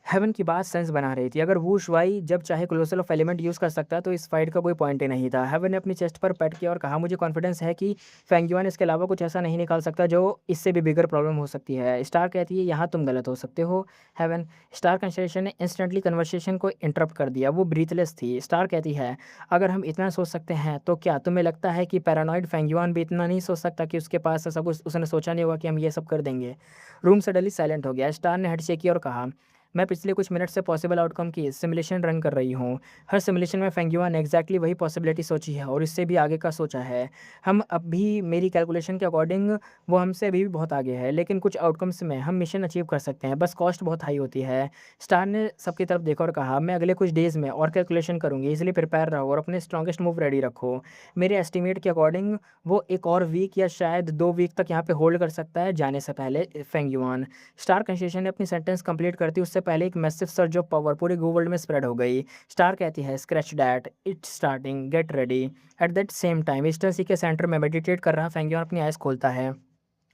हेवन की बात सेंस बना रही थी। अगर वू शुआई जब चाहे क्लोजल ऑफ एलिमेंट यूज़ कर सकता तो इस फाइट का कोई पॉइंट ही नहीं था। हेवन ने अपनी चेस्ट पर पैट किया और कहा, मुझे कॉन्फिडेंस है कि फेंगयुआन इसके अलावा कुछ ऐसा नहीं निकाल सकता जो इससे भी बिगर प्रॉब्लम हो सकती है। स्टार कहती है यहाँ तुम गलत हो सकते हो हेवन। स्टार कंस्टेलेशन ने इंस्टेंटली कन्वर्सेशन को इंटरप्ट कर दिया, वो ब्रीथलेस थी। स्टार कहती है अगर हम इतना सोच सकते हैं तो क्या तुम्हें लगता है कि पैरानॉइड फेंगयुआन भी इतना नहीं सोच सकता कि उसके पास ऐसा कुछ उसने सोचा नहीं होगा कि हम ये सब कर देंगे? रूम सडनली साइलेंट हो गया। स्टार ने हेडशेक किया और कहा, मैं पिछले कुछ मिनट से पॉसिबल आउटकम की सिमुलेशन रन कर रही हूँ। हर सिमुलेशन में फेंगयुआन ने एग्जैक्टली वही पॉसिबिलिटी सोची है और इससे भी आगे का सोचा है। हम अभी मेरी कैलकुलेशन के अकॉर्डिंग वो हमसे अभी भी बहुत आगे है, लेकिन कुछ आउटकम्स में हम मिशन अचीव कर सकते हैं, बस कॉस्ट बहुत हाई होती है। स्टार ने सबकी तरफ देखा और कहा, मैं अगले कुछ डेज़ में और कैलकुलेशन करूँगी, इसलिए प्रिपेयर रहो और अपने स्ट्रॉन्गेस्ट मूव रेडी रखो। मेरे एस्टिमेट के अकॉर्डिंग वो एक और वीक या शायद 2 वीक तक यहाँ पे होल्ड कर सकता है जाने से पहले फेंगयुआन। स्टार कंस्टेलेशन ने अपनी सेंटेंस कंप्लीट करती उससे पहले एक मैसिव सर्ज ऑफ पावर पूरे वर्ल्ड में स्प्रेड हो गई। स्टार कहती है, scratch that, it's starting, get ready. At that same time eastern sea के सेंटर में मेडिटेट कर रहा फेंगयुआन अपनी आइज खोलता है।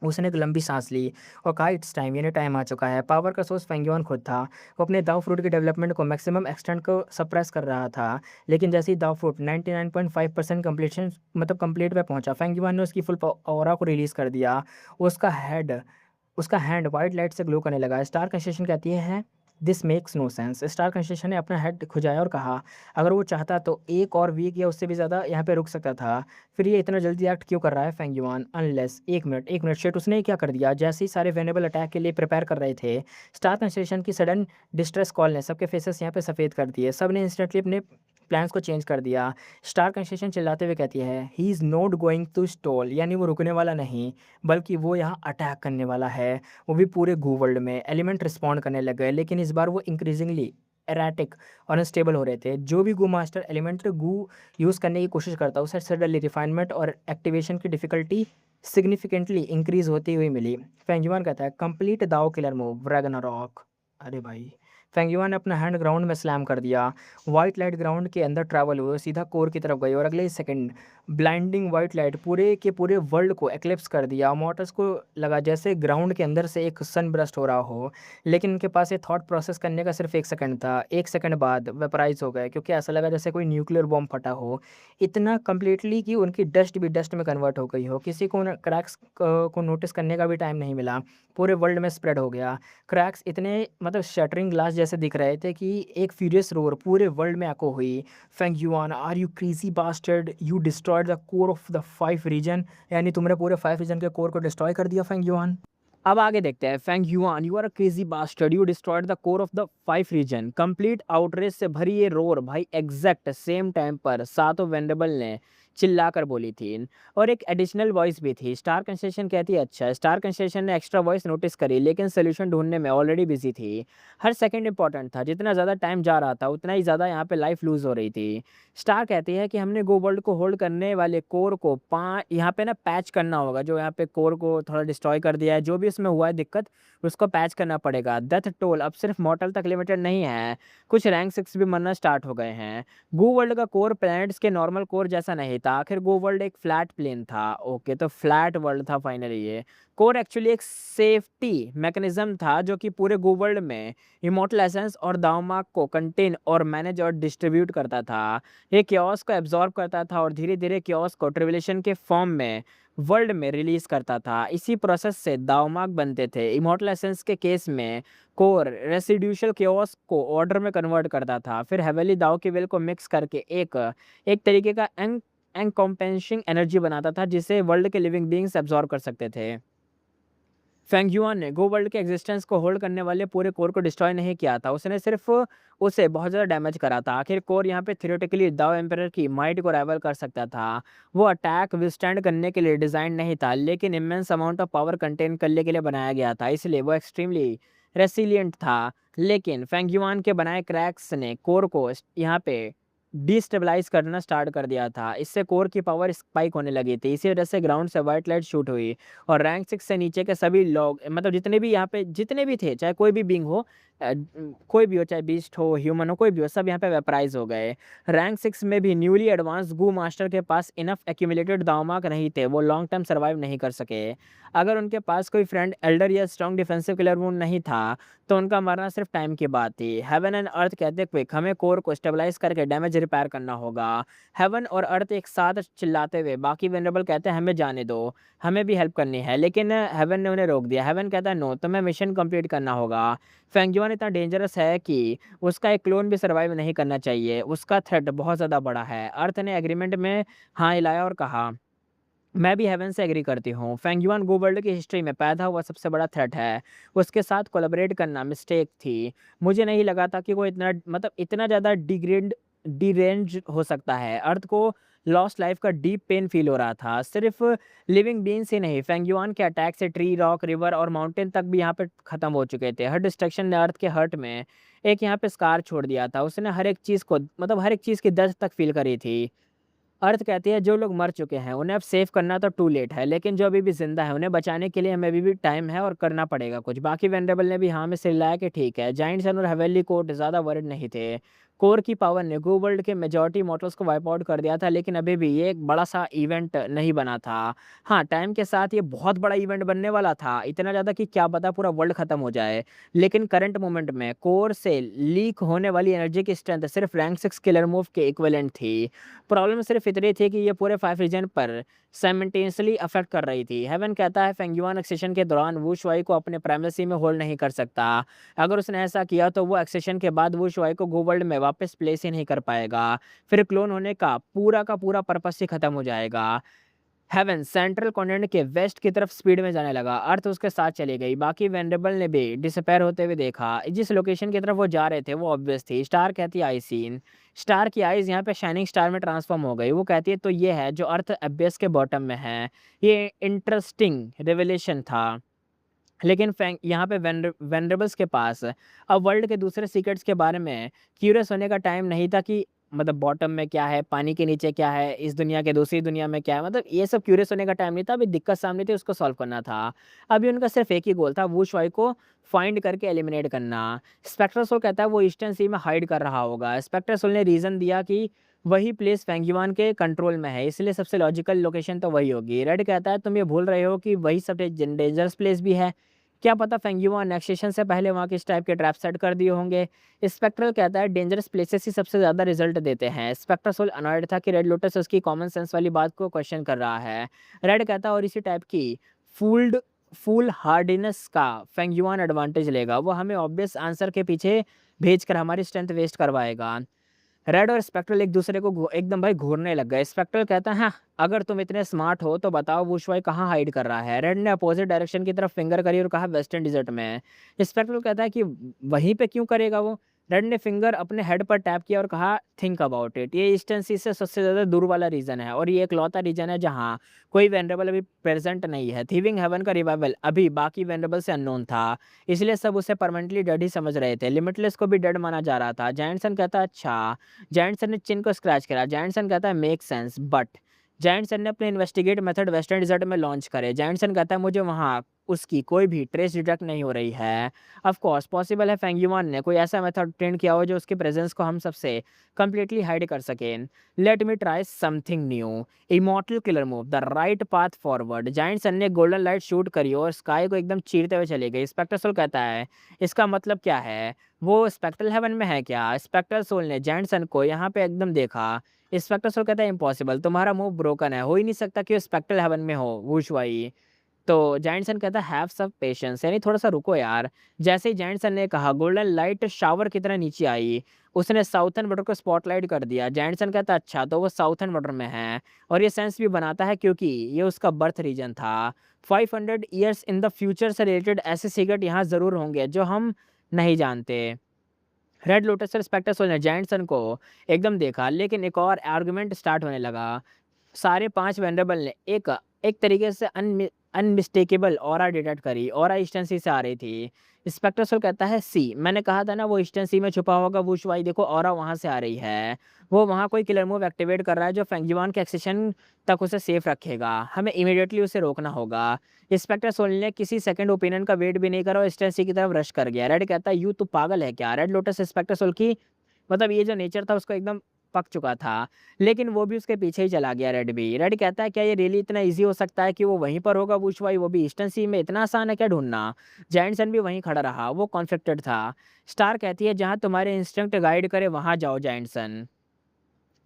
उसने एक लंबी सांस ली और कहा, इट्स टाइम, यानी टाइम आ चुका है। पावर का सोर्स फेंगयुआन खुद था। वो अपने दाव फ्रूट के डेवलपमेंट को मैक्सिमम एक्सटेंट को सप्रेस कर रहा था, लेकिन जैसे ही दाव फ्रूट 99.5% कंप्लीशन मतलब कंप्लीट पे पहुंचा, फेंगयुआन ने उसकी फुल ऑरा को रिलीज कर दिया। उसका हेड उसका हैंड वाइट लाइट से ग्लो करने लगा। स्टार कंस्टेलेशन कहती है, this makes no sense. Star constellation ने अपना हेड खुजाया और कहा, अगर वो चाहता तो एक और वीक या उससे भी ज़्यादा यहाँ पे रुक सकता था, फिर ये इतना जल्दी एक्ट क्यों कर रहा है फेंगयुआन? अनलेस एक मिनट शेट, उसने क्या कर दिया? जैसे ही सारे वेनेबल अटैक के लिए प्रिपेयर कर रहे थे, स्टार कंस्टेलेशन की सडन डिस्ट्रेस कॉल ने सबके फेसेस यहाँ पे सफ़ेद कर दिए। सब ने इंस्टेंटली अपने प्लान्स को चेंज कर दिया। स्टार कंस्टेलेशन चिल्लाते हुए कहती है, he is not going to stall, यानी वो रुकने वाला नहीं, बल्कि वो यहाँ अटैक करने वाला है, वो भी पूरे गू वर्ल्ड में। एलिमेंट रिस्पॉन्ड करने लग गए, लेकिन इस बार वो इंक्रीजिंगली एराटिक और अनस्टेबल हो रहे थे। जो भी गू मास्टर एलिमेंट गू यूज़ करने की कोशिश करता उसे सडनली रिफाइनमेंट और एक्टिवेशन की डिफिकल्टी सिग्निफिकेंटली इंक्रीज होती हुई मिली। फेंगयुआन कहता है, कंप्लीट दाओ किलर मूव रैग्नारॉक। अरे भाई, फेंगयुआन ने अपना हैंड ग्राउंड में स्लैम कर दिया। वाइट लाइट ग्राउंड के अंदर ट्रैवल हुए, सीधा कोर की तरफ गई और अगले ही सेकंड ब्लाइंडिंग वाइट लाइट पूरे के पूरे वर्ल्ड को एक्लिप्स कर दिया। मॉर्टस को लगा जैसे ग्राउंड के अंदर से एक सन ब्रस्ट हो रहा हो, लेकिन उनके पास ये थॉट प्रोसेस करने का सिर्फ 1 सेकंड था। 1 सेकंड बाद वेपराइज हो गए, क्योंकि ऐसा लगा जैसे कोई न्यूक्लियर बॉम्ब फटा हो, इतना कम्प्लीटली कि उनकी डस्ट भी डस्ट में कन्वर्ट हो गई हो। किसी को क्रैक्स को नोटिस करने का भी टाइम नहीं मिला, पूरे वर्ल्ड में स्प्रेड हो गया। क्रैक्स इतने मतलब शटरिंग ग्लास जैसे दिख रहे थे कि एक फ्यूरियस रोर पूरे वर्ल्ड में एको हुई। Fengyuan, are you crazy bastard, you destroyed the core of the 5 region, यानी तुमने पूरे 5 रीजन के कोर को डिस्ट्रॉय कर दिया फेंगयुआन। अब आगे देखते हैं। Fengyuan, you are a crazy bastard, you destroyed the core of the 5 region. Complete outrage से भरी ये रोर भाई एग्जैक्ट सेम टाइम पर सातों वेंडेबल ने चिल्लाकर बोली थी। और एक एडिशनल वॉइस भी थी। स्टार कंस्टेलेशन कहती है, अच्छा। स्टार कंस्टेलेशन ने एक्स्ट्रा वॉइस नोटिस करी, लेकिन सोल्यूशन ढूंढने में ऑलरेडी बिजी थी। हर सेकंड इंपॉर्टेंट था, जितना ज़्यादा टाइम जा रहा था उतना ही ज़्यादा यहाँ पे लाइफ लूज हो रही थी। स्टार कहती है कि हमने गो वर्ल्ड को होल्ड करने वाले कोर को यहाँ पे ना पैच करना होगा। जो यहाँ पे कोर को थोड़ा डिस्ट्रॉय कर दिया है, जो भी उसमें हुआ है दिक्कत, उसको पैच करना पड़ेगा। डेथ टोल अब सिर्फ मॉर्टल तक लिमिटेड नहीं है, कुछ रैंक 6 भी मरना स्टार्ट हो गए हैं। गो वर्ल्ड का कोर प्लैनेट्स के नॉर्मल कोर जैसा नहीं था। आखिर गो वर्ल्ड एक फ्लैट प्लेन था। ओके, तो फ्लैट वर्ल्ड था फाइनली ये। कोर एक्चुअली एक सेफ्टी मैकेनिज्म था जो कि पूरे गो वर्ल्ड में इमॉर्टल एसेंस और दावमार्क को कंटेन और मैनेज और डिस्ट्रीब्यूट करता था। ये क्योस को एब्जॉर्ब करता था और धीरे धीरे क्योस को ट्रिबुलेशन के फॉर्म में वर्ल्ड में रिलीज करता था। इसी प्रोसेस से दावमार्क बनते थे। इमॉर्टल एसेंस के केस में कोर रेसिड्यूशल क्योस को ऑर्डर में कन्वर्ट करता था, फिर हेवेली दाव के विल को मिक्स करके एक एक तरीके का एनकम्पेंसिंग एनर्जी बनाता था जिसे वर्ल्ड के लिविंग बींग्स एब्जॉर्ब कर सकते थे। फेंग युआन ने गो वर्ल्ड के एग्जिस्टेंस को होल्ड करने वाले पूरे कोर को डिस्ट्रॉय नहीं किया था, उसने सिर्फ उसे बहुत ज़्यादा डैमेज करा था। आखिर कोर यहाँ पे थियोरेटिकली दाव एम्पायर की माइट को राइवल कर सकता था। वो अटैक विस्टैंड करने के लिए डिज़ाइन नहीं था, लेकिन immense amount of power contain करने के लिए बनाया गया था, इसलिए वो एक्सट्रीमली रेसिलियंट था। लेकिन फेंग युआन के बनाए क्रैक्स ने कोर को यहाँ पे डिस्टेबलाइज करना स्टार्ट कर दिया था। इससे कोर की पावर स्पाइक होने लगी थी। इसी वजह से ग्राउंड से वाइट लाइट शूट हुई और रैंक 6 से नीचे के सभी लोग, मतलब जितने भी यहाँ पे जितने भी थे, चाहे कोई भी बींग हो, कोई भी हो, चाहे बीस्ट हो, ह्यूमन हो, कोई भी हो, सब यहाँ पे वेपराइज हो गए। रैंक 6 में भी न्यूली एडवांस गू मास्टर के पास इनफ एक्यूमुलेटेड दावमार्क नहीं थे, वो लॉन्ग टर्म सर्वाइव नहीं कर सके। अगर उनके पास कोई फ्रेंड एल्डर या स्ट्रॉन्ग डिफेंसिव किलर वुंड नहीं था तो उनका मरना सिर्फ टाइम की बात थी। हेवन एंड अर्थ कहते क्विक, हमें कोर को स्टेबलाइज करके डैमेज रिपेयर करना होगा। हेवन और अर्थ एक साथ चिल्लाते हुए, बाकी वेनरेबल कहते हैं हमें जाने दो, हमें भी हेल्प करनी है, लेकिन हेवन ने उन्हें रोक दिया। हेवन कहता है नो, तुम्हें मिशन कंप्लीट करना होगा। फेंगयुआन इतना डेंजरस है कि उसका एक क्लोन भी सर्वाइव नहीं करना चाहिए, उसका थ्रेट बहुत ज़्यादा बड़ा है। अर्थ ने एग्रीमेंट में हाँ हिलाया और कहा मैं भी हेवन से एग्री करती हूँ। फेंगयुआन गो वर्ल्ड की हिस्ट्री में पैदा हुआ सबसे बड़ा थ्रेट है, उसके साथ कोलैबोरेट करना मिस्टेक थी। मुझे नहीं लगा था कि वो इतना, मतलब इतना ज़्यादा डिरेंज हो सकता है। अर्थ को लॉस्ट लाइफ का डीप पेन फील हो रहा था, सिर्फ लिविंग बींग्स ही नहीं, फेंगयुआन के अटैक से ट्री, रॉक, रिवर और माउंटेन तक भी यहाँ पे ख़त्म हो चुके थे। हर डिस्ट्रक्शन ने अर्थ के हर्ट में एक यहाँ पे स्कार छोड़ दिया था। उसने हर एक चीज़ को, मतलब हर एक चीज़ की दर्द तक फील करी थी। अर्थ कहती है जो लोग मर चुके हैं उन्हें अब सेव करना तो टू लेट है, लेकिन जो अभी भी जिंदा है उन्हें बचाने के लिए हमें अभी भी टाइम है और करना पड़ेगा कुछ। बाकी वेनरेबल ने भी हाँ में सिर हिलाया कि ठीक है। जाइंट सन और हवेली कोर्ट ज़्यादा वरिड नहीं थे। कोर की पावर ने गो वर्ल्ड के मेजॉरिटी मॉडल्स को वाइप आउट कर दिया था, लेकिन अभी भी ये एक बड़ा सा इवेंट नहीं बना था। हाँ, टाइम के साथ ये बहुत बड़ा इवेंट बनने वाला था, इतना ज़्यादा कि क्या पता पूरा वर्ल्ड ख़त्म हो जाए। लेकिन करंट मोमेंट में कोर से लीक होने वाली एनर्जी की स्ट्रेंथ सिर्फ रैंक 6 किलर मूव के इक्विवेलेंट थी। प्रॉब्लम सिर्फ इतनी थी कि ये पूरे 5 रीजन पर साइमल्टेनियसली अफेक्ट कर रही थी। हेवन कहता है फेंगयुआन एक्सेशन के दौरान वू शुआई को अपने प्राइमेसी में होल्ड नहीं कर सकता। अगर उसने ऐसा किया तो वो एक्सेशन के बाद वू शुआई को गो वर्ल्ड में वापस प्लेस ही नहीं कर पाएगा, फिर क्लोन होने का पूरा पर्पस ही खत्म हो जाएगा। हेवन सेंट्रल कॉन्टिनेंट के वेस्ट की तरफ स्पीड में जाने लगा, अर्थ उसके साथ चली गई। बाकी वेनरेबल ने भी डिसअपेयर होते हुए देखा। जिस लोकेशन की तरफ वो जा रहे थे वो ऑब्वियस थी। स्टार कहती आई सीन। स्टार की आइज यहाँ पे शाइनिंग स्टार में ट्रांसफॉर्म हो गई। वो कहती है तो ये है जो अर्थ एबियस के बॉटम में है। ये इंटरेस्टिंग रेवलेशन था। लेकिन फैंग यहाँ पे वेनरेबल्स के पास अब वर्ल्ड के दूसरे सीक्रेट्स के बारे में क्यूरियस होने का टाइम नहीं था कि मतलब बॉटम में क्या है, पानी के नीचे क्या है, इस दुनिया के दूसरी दुनिया में क्या है, मतलब ये सब क्यूरियस होने का टाइम नहीं था। अभी दिक्कत सामने थी, उसको सॉल्व करना था। अभी उनका सिर्फ एक ही गोल था, वू शुआई को फाइंड करके एलिमिनेट करना। स्पेक्टर सोल कहता है वो ईस्टर्न सी में हाइड कर रहा होगा। स्पेक्टर सोल ने रीज़न दिया कि वही प्लेस फेंगयुआन के कंट्रोल में है, इसलिए सबसे लॉजिकल लोकेशन तो वही होगी। रेड कहता है तुम ये भूल रहे हो कि वही सबसे डेंजरस प्लेस भी है, क्या पता फेंगयुआन नेक्स्ट सेशन से पहले वहाँ किस टाइप के ट्रैप सेट कर दिए होंगे। स्पेक्ट्रल कहता है डेंजरस प्लेसेस ही सबसे ज़्यादा रिजल्ट देते हैं। स्पेक्टर सोल अनॉयड था कि रेड लोटस उसकी कॉमन सेंस वाली बात को क्वेश्चन कर रहा है। रेड कहता है और इसी टाइप की फूल्ड फुल हार्डिनेस का फेंगयुआन एडवांटेज लेगा, वो हमें ऑब्वियस आंसर के पीछे भेजकर हमारी स्ट्रेंथ वेस्ट करवाएगा। रेड और स्पेक्ट्रल एक दूसरे को एकदम भाई घूरने लग गए। स्पेक्ट्रल कहता है हाँ, अगर तुम इतने स्मार्ट हो तो बताओ वुशवाई कहाँ हाइड कर रहा है। रेड ने अपोजिट डायरेक्शन की तरफ फिंगर करी और कहा वेस्टर्न डिजर्ट में। स्पेक्ट्रल कहता है कि वहीं पे क्यों करेगा वो। रेड ने फिंगर अपने हेड पर टैप किया और कहा थिंक अबाउट इट, ये ईस्टर्न सी से सबसे ज़्यादा दूर वाला रीजन है और ये एक लौता रीजन है जहाँ कोई वेनरेबल अभी प्रेजेंट नहीं है। थीविंग हेवन का रिवाइवल अभी बाकी वेनरेबल से अननोन था, इसलिए सब उसे परमानेंटली डेड ही समझ रहे थे। लिमिटलेस को भी डेड माना जा रहा था। जायंटसन कहता है अच्छा। जायंटसन ने चिन को स्क्रैच करा। जायंटसन कहता है मेक सेंस, बट जायंटसन ने अपने इन्वेस्टिगेट मेथड वेस्टर्न डिजर्ट में लॉन्च करे। जायंटसन कहता है मुझे वहाँ उसकी कोई भी ट्रेस डिटेक्ट नहीं हो रही है। ऑफ कोर्स पॉसिबल है फेंग युआन ने कोई ऐसा मेथड ट्रेंड किया हो जो उसकी प्रेजेंस को हम सबसे कंप्लीटली हाइड कर सके। Let me try something new, immortal killer move, the right path forward. Giant sun ने गोल्डन लाइट शूट करी और स्काई को एकदम चीरते हुए चली गई। स्पेक्टर सोल कहता है इसका मतलब क्या है, वो स्पेक्ट्रल हेवन में है क्या? स्पेक्ट्रल सोल ने जायंट सन को यहाँ पे एकदम देखा। स्पेक्टर सोल कहता है इम्पॉसिबल, तुम्हारा मूव ब्रोकन है, हो ही नहीं सकता कि वो स्पेक्ट्रल हेवन में हो वुशुआई। तो जायंट सन कहता है हैव सम पेशेंस, यानी थोड़ा सा रुको यार। जैसे ही जायंट सन ने कहा गोल्डन लाइट शावर की तरह नीचे आई, उसने साउथर्न बॉर्डर को स्पॉटलाइट कर दिया। जायंट सन कहता है अच्छा तो वो साउथर्न बॉर्डर में है, और ये सेंस भी बनाता है क्योंकि ये उसका बर्थ रीजन था। 500 ईयर्स इन द फ्यूचर से रिलेटेड ऐसे सीक्रेट यहाँ ज़रूर होंगे जो हम नहीं जानते। रेड लोटस से स्पेक्टर सोल ने जायंट सन को एकदम देखा, लेकिन एक और आर्गुमेंट स्टार्ट होने लगा। सारे 5 वेंडरेबल ने एक एक तरीके से अनमिस्टेकेबल ऑरा डिटेक्ट करी। ऑरा ईस्टर्न सी से आ रही थी। स्पेक्टर सोल कहता है सी, मैंने कहा था ना वो ईस्टर्न सी में छुपा होगा वुशुआई, देखो ऑरा वहां से आ रही है। वो वहां कोई किलर मूव एक्टिवेट कर रहा है जो फेंगजुआन के एक्सेशन तक उसे सेफ रखेगा। हमें इमीडिएटली उसे रोकना होगा। इंस्पेक्टर सोल ने किसी सेकंड ओपिनियन का वेट भी नहीं करा और ईस्टर्न सी की तरफ रश कर गया। रेड कहता है यू तू पागल है क्या? रेड लोटस इंस्पेक्टर सोल की मतलब ये जो नेचर था उसको एकदम पक चुका था, लेकिन वो भी उसके पीछे ही चला गया। रेड भी, रेड कहता है क्या ये रियली इतना इजी हो सकता है कि वो वहीं पर होगा वुशवाई, वो भी ईस्टर्न सी में? इतना आसान है क्या ढूंढना? जायंट सन भी वहीं खड़ा रहा, वो कॉन्फ्लिक्टेड था। स्टार कहती है जहां तुम्हारे इंस्टिंक्ट गाइड करे वहां जाओ जायंट सन।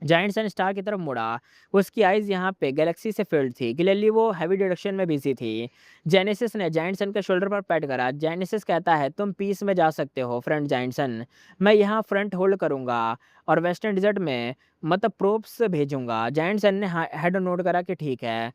जायंट सन स्टार की तरफ मुड़ा। उसकी आइज यहाँ पे गैलेक्सी से फील्ड थी, क्लियरली वो हैवी डिडक्शन में बिजी थी। जेनेसिस ने जायंट सन के शोल्डर पर पैट करा। जेनेसिस कहता है तुम पीस में जा सकते हो फ्रंट जायंट सन, मैं यहाँ फ्रंट होल्ड करूंगा और वेस्टर्न डिजर्ट में मतलब प्रोब्स भेजूंगा। जायंट सन ने हेड नोट करा कि ठीक है,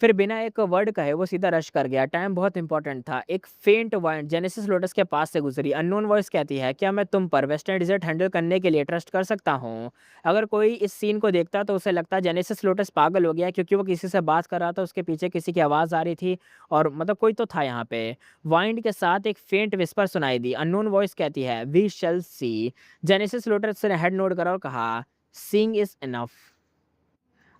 फिर बिना एक वर्ड कहे वो सीधा रश कर गया। टाइम बहुत इंपॉर्टेंट था। एक फेंट वाइंड जेनेसिस लोटस के पास से गुजरी। अननोन वॉइस कहती है क्या मैं तुम पर वेस्टर्न डिजर्ट हैंडल करने के लिए ट्रस्ट कर सकता हूँ? अगर कोई इस सीन को देखता तो उसे लगता जेनेसिस लोटस पागल हो गया, क्योंकि वो किसी से बात कर रहा था, उसके पीछे किसी की आवाज़ आ रही थी और मतलब कोई तो था यहाँ पे। वाइंड के साथ एक फेंट विस्पर सुनाई दी। अननोन वॉइस कहती है we shall see. Genesis Lotus ने हेड नोट करा और कहा सीइंग इज इनफ।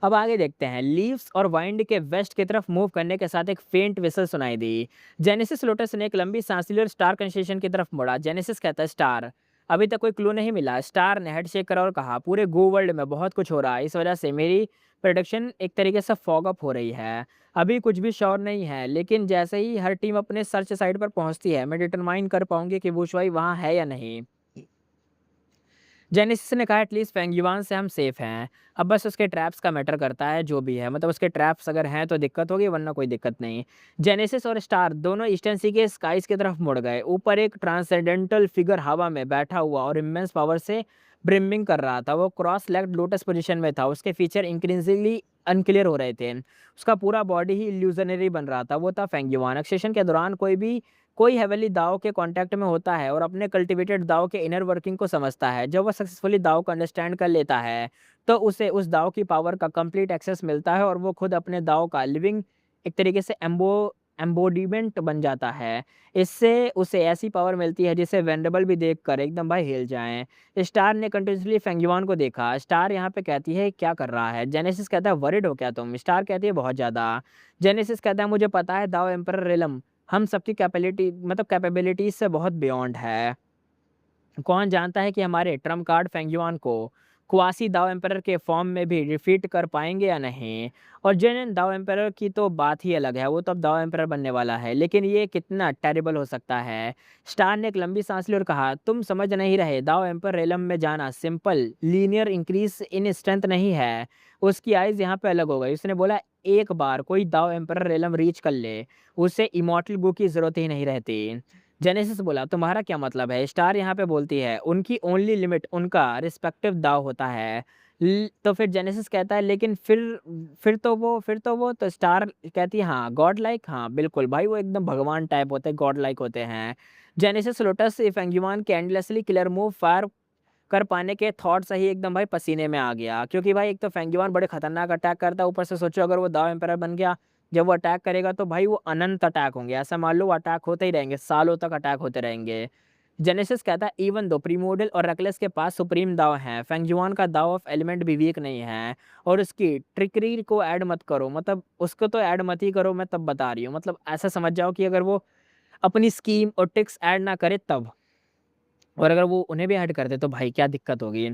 अब आगे देखते हैं। लीव्स और वाइंड के वेस्ट की तरफ मूव करने के साथ एक फेंट विसल सुनाई दी। जेनेसिस लोटस ने एक लंबी सांस ली और स्टार कंस्टेलेशन की तरफ मुड़ा। जेनेसिस कहता है स्टार, अभी तक कोई क्लू नहीं मिला। स्टार ने हेड शेक करा और कहा पूरे गो वर्ल्ड में बहुत कुछ हो रहा है, इस वजह से मेरी प्रोडक्शन एक तरीके से फॉग अप हो रही है। अभी कुछ भी श्योर नहीं है, लेकिन जैसे ही हर टीम अपने सर्च साइट पर पहुंचती है मैं डिटरमाइन कर पाऊंगी कि वुशुआई वहां है या नहीं। जेनेसिस ने कहा एटलीस्ट फेंगयुआन से हम सेफ हैं। अब बस उसके ट्रैप्स का मैटर करता है, जो भी है मतलब उसके ट्रैप्स अगर हैं तो दिक्कत होगी, वरना कोई दिक्कत नहीं। जेनेसिस और स्टार दोनों ईस्टर्न सी के स्काइज की तरफ मुड़ गए। ऊपर एक ट्रांसेंडेंटल फिगर हवा में बैठा हुआ और इमेंस पावर से ब्रिमिंग कर रहा था। वो क्रॉस लेग्ड लोटस पोजीशन में था। उसके फीचर इंक्रीजिंगली अनक्लियर हो रहे थे। उसका पूरा बॉडी ही इल्यूजनरी बन रहा था। वो था फेंगयुआन। एक्सेशन के दौरान कोई हेवनली दाव के कांटेक्ट में होता है और अपने कल्टीवेटेड दाव के इनर वर्किंग को समझता है। जब वह सक्सेसफुली दाव को अंडरस्टैंड कर लेता है तो उसे उस दाव की पावर का कंप्लीट एक्सेस मिलता है और वो खुद अपने दाव का लिविंग एक तरीके से एम्बोडीमेंट बन जाता है। इससे उसे ऐसी पावर मिलती है जिसे वेंडेबल भी देखकर एकदम भाई हिल जाएं। स्टार ने कंटिन्यूसली फेंगयुआन को देखा। स्टार यहाँ पे कहती है क्या कर रहा है? जेनेसिस कहता है वरिड हो क्या तुम? स्टार कहती है बहुत ज़्यादा। जेनेसिस कहता है मुझे पता है दाव एम्पर रेलम हम सबकी कैपेबिलिटीज से बहुत बियॉन्ड है। कौन जानता है कि हमारे ट्रम्प कार्ड फेंगयुआन को क्वासी दाव एम्परर के फॉर्म में भी डिफीट कर पाएंगे या नहीं? और जेनन दाव एम्परर की तो बात ही अलग है, वो तो अब दाव एम्परर बनने वाला है, लेकिन ये कितना टेरिबल हो सकता है? स्टार ने एक लंबी सांस ली और कहा तुम समझ नहीं रहे, दाव एम्पर रेलम में जाना simple linear increase in strength नहीं है। उसकी आइज यहाँ पे अलग हो गई। उसने बोला एक बार कोई दाव एम्परर रेलम रीच कर ले उसे इमॉर्टल गो की जरूरत ही नहीं रहती। जेनेसिस बोला तुम्हारा क्या मतलब है? स्टार यहाँ पे बोलती है उनकी ओनली लिमिट उनका रिस्पेक्टिव दाव होता है। तो फिर जेनेसिस कहता है लेकिन फिर तो वो तो स्टार कहती है हाँ गॉड लाइक, हाँ बिल्कुल भाई वो एकदम भगवान टाइप होते हैं, गॉड लाइक होते हैं। जेनेसिस लोटस फेंगयुआन के एंडलेसली किलर मूव फायर कर पाने के थॉट से ही एकदम भाई पसीने में आ गया, क्योंकि भाई एक तो फेंगयुआन बड़े खतरनाक अटैक करता है, ऊपर से सोचो अगर वो दाव एम्पायर बन गया, जब वो अटैक करेगा तो भाई वो अनंत अटैक होंगे। ऐसा मान लो वो अटैक होते ही रहेंगे, सालों तक अटैक होते रहेंगे। जेनेसिस कहता है इवन दो प्रीमोडल और रकलेस के पास सुप्रीम दाव है, फेंगजुआन का दाव ऑफ एलिमेंट भी वीक नहीं है, और उसकी ट्रिकरी को ऐड मत करो, मतलब उसको तो ऐड मत ही करो, मैं तब बता रही हूँ, मतलब ऐसा समझ जाओ कि अगर वो अपनी स्कीम और ट्रिक्स ऐड ना करे तब, और अगर वो उन्हें भी ऐड कर दे तो भाई क्या दिक्कत होगी।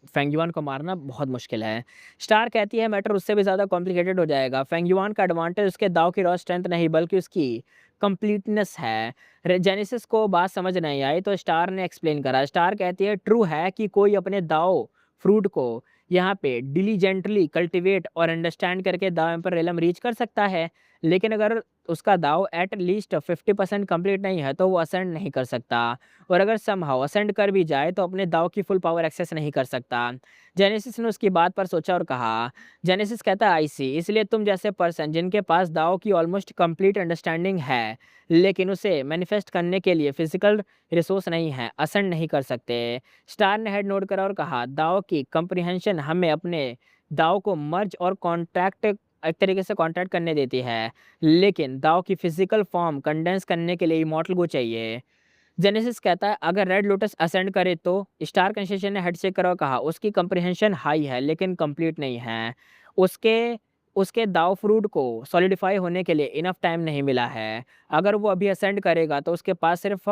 फेंगयुआन को मारना बहुत मुश्किल है। स्टार कहती है मैटर उससे भी ज़्यादा कॉम्प्लिकेटेड हो जाएगा। फेंगयुआन का एडवांटेज उसके दाव की रॉ स्ट्रेंथ नहीं बल्कि उसकी कंप्लीटनेस है। जेनेसिस को बात समझ नहीं आई तो स्टार ने एक्सप्लेन करा। स्टार कहती है ट्रू है कि कोई अपने दाव फ्रूट को यहाँ पे डिलीजेंटली कल्टिवेट और अंडरस्टैंड करके दाव एम्पर रेलम रीच कर सकता है, लेकिन अगर उसका दाव एट लीस्ट 50% कंप्लीट नहीं है तो वो असेंड नहीं कर सकता, और अगर समहाउ असेंड कर भी जाए तो अपने दाव की फुल पावर एक्सेस नहीं कर सकता। जेनेसिस ने उसकी बात पर सोचा और कहा, जेनेसिस कहता है आई सी, इसलिए तुम जैसे पर्सन जिनके पास दाव की ऑलमोस्ट कंप्लीट अंडरस्टैंडिंग है लेकिन उसे मैनिफेस्ट करने के लिए फिजिकल रिसोर्स नहीं है, असेंड नहीं कर सकते। स्टार ने हेड नोट करा और कहा, दाव की कंप्रिहेंशन हमें अपने दाव को मर्ज और कॉन्ट्रैक्ट एक तरीके से कॉन्ट्रैक्ट करने देती है, लेकिन दाव की फिजिकल फॉर्म कंडेंस करने के लिए इमॉर्टल को चाहिए। जेनेसिस कहता है अगर रेड लोटस असेंड करे तो, स्टार कंस्ट्रक्शन ने हेड चेक करा और कहा उसकी कंप्रिहेंशन हाई है लेकिन कंप्लीट नहीं है, उसके उसके दाव फ्रूट को सॉलिडिफाई होने के लिए इनफ टाइम नहीं मिला है। अगर वो अभी असेंड करेगा तो उसके पास सिर्फ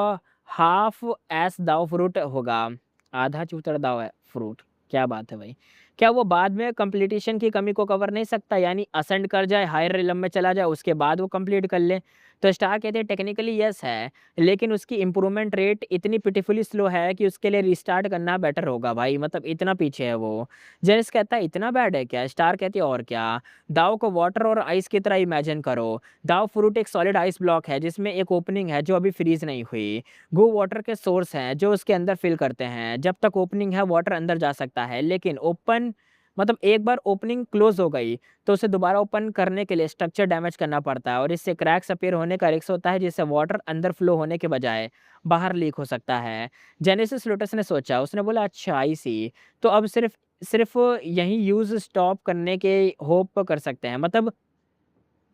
हाफ एस दाव फ्रूट होगा, आधा चूतर दाव है फ्रूट। क्या बात है भाई, क्या वो बाद में कंप्लीटेशन की कमी को कवर नहीं सकता, यानी असेंड कर जाए हायर रिलम में चला जाए उसके बाद वो कंप्लीट कर ले। तो स्टार कहते हैं टेक्निकली यस है, लेकिन उसकी इम्प्रूवमेंट रेट इतनी पिटिफुली स्लो है कि उसके लिए रिस्टार्ट करना बेटर होगा भाई, मतलब इतना पीछे है वो। जेनिस कहता है इतना बैड है क्या? स्टार कहती है और क्या, दाव को वाटर और आइस की तरह इमेजिन करो। दाव फ्रूट एक सॉलिड आइस ब्लॉक है जिसमें एक ओपनिंग है जो अभी फ्रीज नहीं हुई। गो वाटर के सोर्स हैं जो उसके अंदर फिल करते हैं, जब तक ओपनिंग है वाटर अंदर जा सकता है, लेकिन ओपन मतलब एक बार ओपनिंग क्लोज हो गई तो उसे दोबारा ओपन करने के लिए स्ट्रक्चर डैमेज करना पड़ता है और इससे क्रैक्स अपीयर होने का रिस्क होता है, जिससे वाटर अंदर फ्लो होने के बजाय बाहर लीक हो सकता है। जेनेसिस लोटस ने सोचा, उसने बोला अच्छा आई सी, तो अब सिर्फ सिर्फ यही यूज स्टॉप करने के होप कर सकते हैं,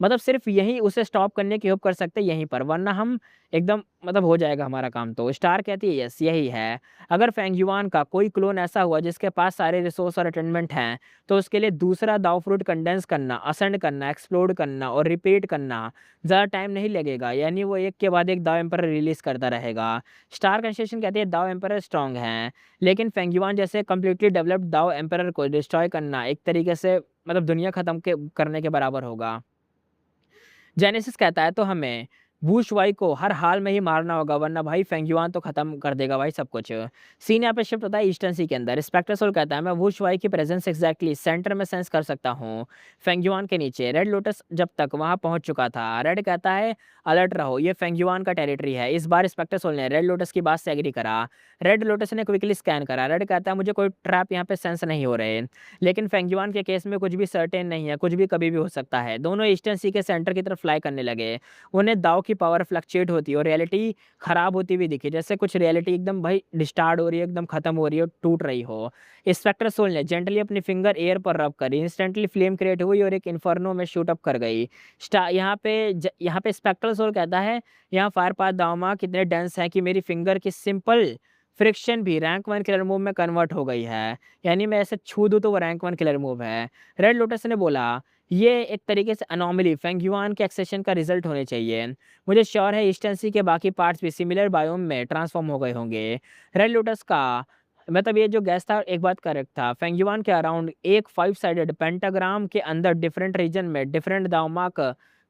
मतलब सिर्फ यही उसे स्टॉप करने की होप कर सकते हैं यहीं पर, वरना हम एकदम मतलब हो जाएगा हमारा काम। तो स्टार कहती है यस यही है। अगर फेंगयुआन का कोई क्लोन ऐसा हुआ जिसके पास सारे रिसोर्स और अटेंडमेंट हैं तो उसके लिए दूसरा दाव फ्रूट कंडेंस करना, असेंड करना, एक्सप्लोड करना और रिपीट करना ज़्यादा टाइम नहीं लगेगा, यानी वो एक के बाद एक दाव एम्पर रिलीज करता रहेगा। स्टार कंस्ट्रक्शन कहती है दाव एम्पर स्ट्रांग हैं, लेकिन फेंगयुआन जैसे कम्प्लीटली डेवलप्ड दाव एम्पर को डिस्ट्रॉय करना एक तरीके से मतलब दुनिया खत्म के करने के बराबर होगा। जेनेसिस कहता है तो हमें वूशवाई को हर हाल में ही मारना होगा वरना भाई फेंगयुआन तो खत्म कर देगा भाई सब कुछ। सीन यहाँ पे शिफ्ट होता है ईस्टर्न सी के अंदर। स्पेक्टर सोल कहता है मैं वूशवाई की प्रेजेंस एग्जैक्टली सेंटर में सेंस कर सकता हूँ, फेंगयुआन के नीचे। रेड लोटस जब तक वहां पहुंच चुका था। रेड कहता है अलर्ट रहो, ये फेंगयुआन का टेरिटरी है। इस बार स्पेक्टर सोल ने रेड लोटस की बात से एग्री करा। रेड लोटस ने क्विकली स्कैन करा। रेड कहता है मुझे कोई ट्रैप यहाँ पे सेंस नहीं हो रहे, लेकिन फेंगयुआन के केस में कुछ भी सर्टेन नहीं है, कुछ भी कभी भी हो सकता है। दोनों ईस्टर्न सी के सेंटर की तरफ फ्लाई करने लगे। उन्हें दाव की पावर फ्लक्चुएट होती और रियलिटी खराब होती हुई दिखी, जैसे कुछ रियलिटी एकदम भाई डिस्टार्ट हो रही है, एकदम खत्म हो रही है, टूट रही हो। स्पेक्टर सोल ने जेंटली अपनी फिंगर एयर पर रब करी, इंस्टेंटली फ्लेम क्रिएट हुई और एक इन्फर्नो में शूट अप कर गई। यहाँ पे स्पेक्टर सोल कहता है यहाँ फायर पाथ दावमा कितने डेंस है कि मेरी फिंगर की सिंपल फ्रिक्शन भी रैंक 1 किलर मूव में कन्वर्ट हो गई है, यानी मैं ऐसे छू दूं तो वो रैंक 1 किलर मूव है। रेड लोटस ने बोला ये एक तरीके से अनोमली फेंगयुआन के एक्सेशन का रिजल्ट होने चाहिए। मुझे श्योर है ईस्टर्न सी के बाकी पार्ट्स भी सिमिलर बायोम में ट्रांसफॉर्म हो गए होंगे। रेड लोटस का मतलब ये जो गैस था एक बात करेक्ट था। फेंगयुआन के अराउंड एक 5 साइडेड पेंटाग्राम के अंदर डिफरेंट रीजन में डिफरेंट दावमार्क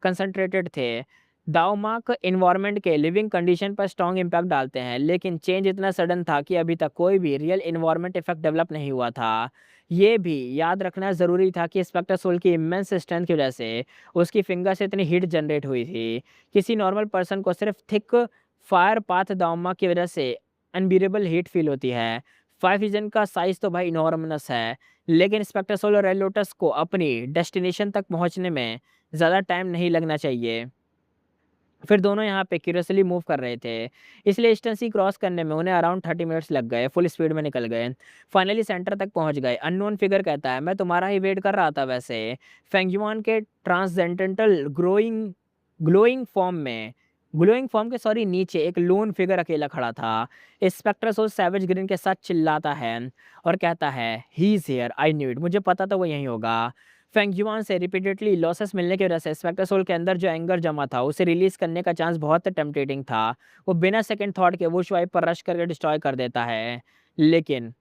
कंसंट्रेटेड थे। दावमार्क इन्वायरमेंट के लिविंग कंडीशन पर स्ट्रॉन्ग इम्पैक्ट डालते हैं, लेकिन चेंज इतना सडन था कि अभी तक कोई भी रियल इन्वायरमेंट इफेक्ट डेवलप नहीं हुआ था। ये भी याद रखना ज़रूरी था कि स्पेक्टर सोल की इमेंस स्ट्रेंथ की वजह से उसकी फिंगर से इतनी हीट जनरेट हुई थी। किसी नॉर्मल पर्सन को सिर्फ थिक फायर पाथ दावमा की वजह से अनबियरेबल हीट फील होती है। 5 रीजन का साइज तो भाई इनॉर्मस है, लेकिन स्पेक्टर सोल और रेड लोटस को अपनी डेस्टिनेशन तक पहुंचने में ज़्यादा टाइम नहीं लगना चाहिए। फिर दोनों यहाँ पे क्यूरियसली मूव कर रहे थे, इसलिए ईस्टर्न सी क्रॉस करने में उन्हें अराउंड 30 मिनट्स लग गए। फुल स्पीड में निकल गए, फाइनली सेंटर तक पहुंच गए। अननोन फिगर कहता है मैं तुम्हारा ही वेट कर रहा था वैसे। फेंगयुआन के ट्रांसजेंडेंटल ग्लोइंग ग्लोइंग फॉर्म में ग्लोइंग फॉर्म के नीचे एक लोन फिगर अकेला खड़ा था। स्पेक्टर सोल सैवेज ग्रीन के साथ चिल्लाता है और कहता है, he is here, I knew it, मुझे पता था वो यहीं होगा। फेंगयुआन से रिपीटेडली लॉसेस मिलने की वजह से स्पेक्टर सोल के अंदर जो एंगर जमा था उसे रिलीज करने का चांस बहुत टेम्पटेटिंग था। वो बिना सेकंड थॉट के वो स्वाइप पर रश करके डिस्ट्रॉय कर देता है। लेकिन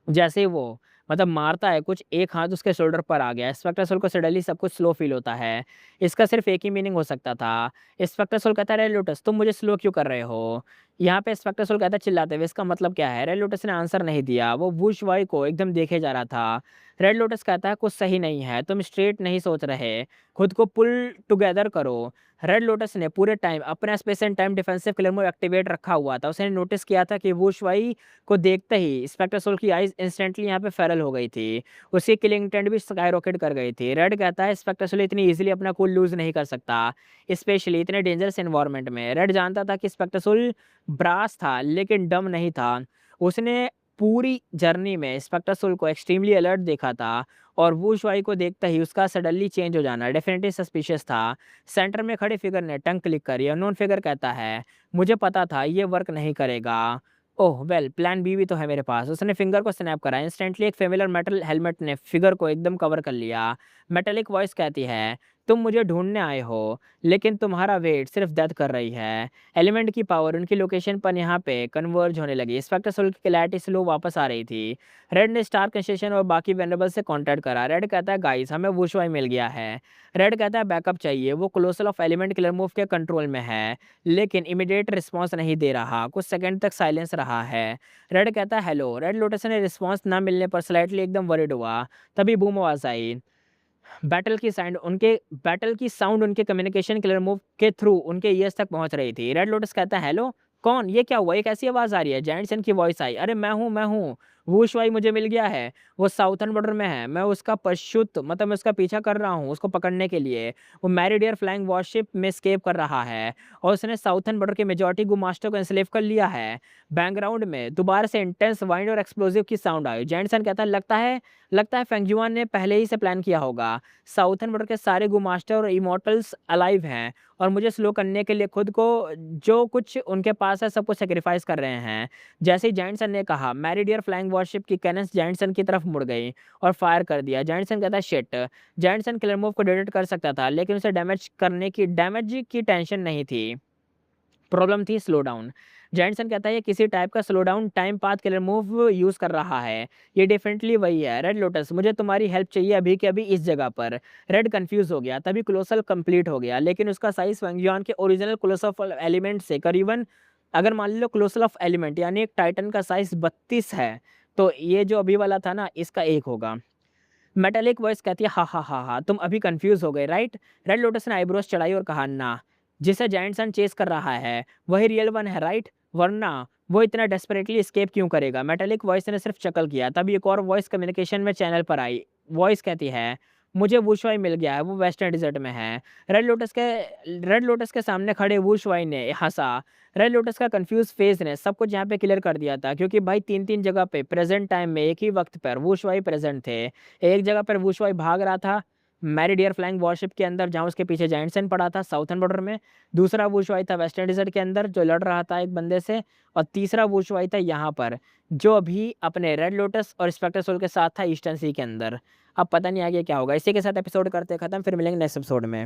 जैसे ही वो मारता है कुछ, एक हाथ उसके शोल्डर पर आ गया। स्पेक्टर सोल को सडनली सब कुछ स्लो फील होता है। इसका सिर्फ एक ही मीनिंग हो सकता था। स्पेक्टर सोल कहता है, रेड लोटस तुम मुझे स्लो क्यों कर रहे हो? यहाँ पे स्पेक्टर सोल कहता है चिल्लाते हुए, इसका मतलब क्या है? रेड लोटस ने आंसर नहीं दिया, वो वुश वाई को एकदम देखे जा रहा था। रेड लोटस कहता है कुछ सही नहीं है, तुम स्ट्रेट नहीं सोच रहे, खुद को पुल टुगेदर करो। रेड लोटस ने पूरे टाइम अपना space and time defensive clear mode activate रखा हुआ था। उसने नोटिस किया था कि वुश वाई को देखते ही स्पेक्टर सोल की आइज इंस्टेंटली यहाँ पे फेरल हो गई थी। उसकी किलिंग इंटेंट भी स्काई रॉकेट कर गई थी। रेड कहता है स्पेक्टर सोल इतनी इजीली अपना कूल लूज नहीं कर सकता, स्पेशली इतने डेंजरस एनवायरनमेंट में। रेड जानता था कि स्पेक्टर सोल ब्रास था लेकिन डम नहीं था। उसने पूरी जर्नी में स्पेक्टर सोल को एक्सट्रीमली अलर्ट देखा था और वुश वाई को देखते ही उसका सडनली चेंज हो जाना डेफिनेटली सस्पिशियस था। सेंटर में खड़े फिगर ने टंग क्लिक करी। अननोन फिगर कहता है, मुझे पता था ये वर्क नहीं करेगा। ओह वेल, प्लान बी भी तो है मेरे पास। उसने फिंगर को स्नैप करा। इंस्टेंटली एक फेमिलर मेटल हेलमेट ने फिगर को एकदम कवर कर लिया। मेटेलिक वॉइस कहती है, तुम मुझे ढूंढने आए हो लेकिन तुम्हारा वेट सिर्फ डेथ कर रही है। एलिमेंट की पावर उनकी लोकेशन पर यहाँ पे कन्वर्ज होने लगी। स्पेक्टर सोल की क्लैरिटी स्लो वापस आ रही थी। रेड ने स्टार कंस्ट्रक्शन और बाकी वेनेबल से कांटेक्ट करा। रेड कहता है, गाइस हमें वुशवाई मिल गया है। रेड कहता है बैकअप चाहिए, वो colossal of element killer move के कंट्रोल में है लेकिन इमीडिएट रिस्पॉन्स नहीं दे रहा। कुछ सेकंड तक साइलेंस रहा है। रेड कहता है हेलो। रेड लोटस ने रिस्पॉन्स ना मिलने पर स्लाइटली एकदम वरिड हुआ। तभी बूम आवाज आई। बैटल की साउंड उनके कम्युनिकेशन क्लियर मूव के थ्रू उनके ईयर्स तक पहुंच रही थी। रेड लोटस कहता है, हेलो कौन, ये क्या हुआ, एक ऐसी आवाज आ रही है? जैंटसन की वॉइस आई, अरे मैं हूँ वुशवाई, मुझे मिल गया है। वो साउथर्न बॉर्डर में है, मैं उसका पशुत मैं उसका पीछा कर रहा हूँ उसको पकड़ने के लिए। वो मैरिडियर फ्लाइंग वॉरशिप में स्केप कर रहा है और उसने साउथर्न बॉर्डर के मेजॉरिटी गो मास्टर को एंस्लेव कर लिया है। बैकग्राउंड में दोबारा से इंटेंस वाइंड और एक्सप्लोजिव की साउंड आई। जैंटसन कहता है, लगता है फेंगजुआन ने पहले ही से प्लान किया होगा। साउथर्न बॉर्डर के सारे गो मास्टर और इमोर्टल्स अलाइव हैं और मुझे स्लो करने के लिए खुद को जो कुछ उनके पास है सब कुछ सेक्रीफाइस कर रहे हैं। जैसे ही जैंटसन ने कहा, मैरिडियर फ्लाइंग वॉरशिप की कैनन्स जैंटसन की तरफ मुड़ गई और फायर कर दिया। जैंटसन कहता है, शिट। जैंटसन किलर मूव को डिटेक्ट कर सकता था लेकिन उसे डैमेज की टेंशन नहीं थी, प्रॉब्लम थी स्लो डाउन। जैंटसन कहता है, ये किसी टाइप का slow down time path killer move use कर रहा है, ये डेफिनेटली वही है। रेड लोटस, मुझे तुम्हारी हेल्प चाहिए अभी के अभी इस जगह पर। रेड कंफ्यूज हो गया। तभी क्लोसल कंप्लीट हो गया लेकिन उसका साइज फेंगजुआन के ओरिजिनल क्लोसल एलिमेंट से करीबन, अगर मान लो क्लोसल ऑफ एलिमेंट यानी एक टाइटन का साइज 32 है तो ये जो अभी वाला था ना इसका एक होगा। मेटालिक वॉइस कहती है, हा हा हा हा, तुम अभी कंफ्यूज हो गए राइट? रेड लोटस ने आईब्रोज चढ़ाई और कहा, ना, जिसे जायंट सन चेस कर रहा है वही रियल वन है राइट, वरना वो इतना डेस्परेटली एस्केप क्यों करेगा? मेटालिक वॉइस ने सिर्फ चकल किया। तभी एक और वॉइस कम्युनिकेशन में चैनल पर आई। वॉइस कहती है, मुझे वुशवाई मिल गया है, वो वेस्टर्न डिजर्ट में है। रेड लोटस के सामने खड़े वुशवाई ने हंसा। रेड लोटस का कंफ्यूज फेस ने सब कुछ यहाँ पे क्लियर कर दिया था क्योंकि भाई तीन तीन जगह पे प्रेजेंट टाइम में एक ही वक्त पर वुशवाई प्रेजेंट थे। एक जगह पर वुशवाई भाग रहा था मैरिडियर फ्लाइंग वॉरशिप के अंदर जहाँ उसके पीछे जायंटसन पड़ा था साउथर्न बॉर्डर में। दूसरा वुशवाई था वेस्टर्न डिजर्ट के अंदर जो लड़ रहा था एक बंदे से। और तीसरा वुशवाई था यहाँ पर जो अभी अपने रेड लोटस और स्पेक्टर सोल के साथ था ईस्टर्न सी के अंदर। अब पता नहीं आगे क्या होगा। इसी के साथ एपिसोड करते खत्म, फिर मिलेंगे नेक्स्ट एपिसोड में।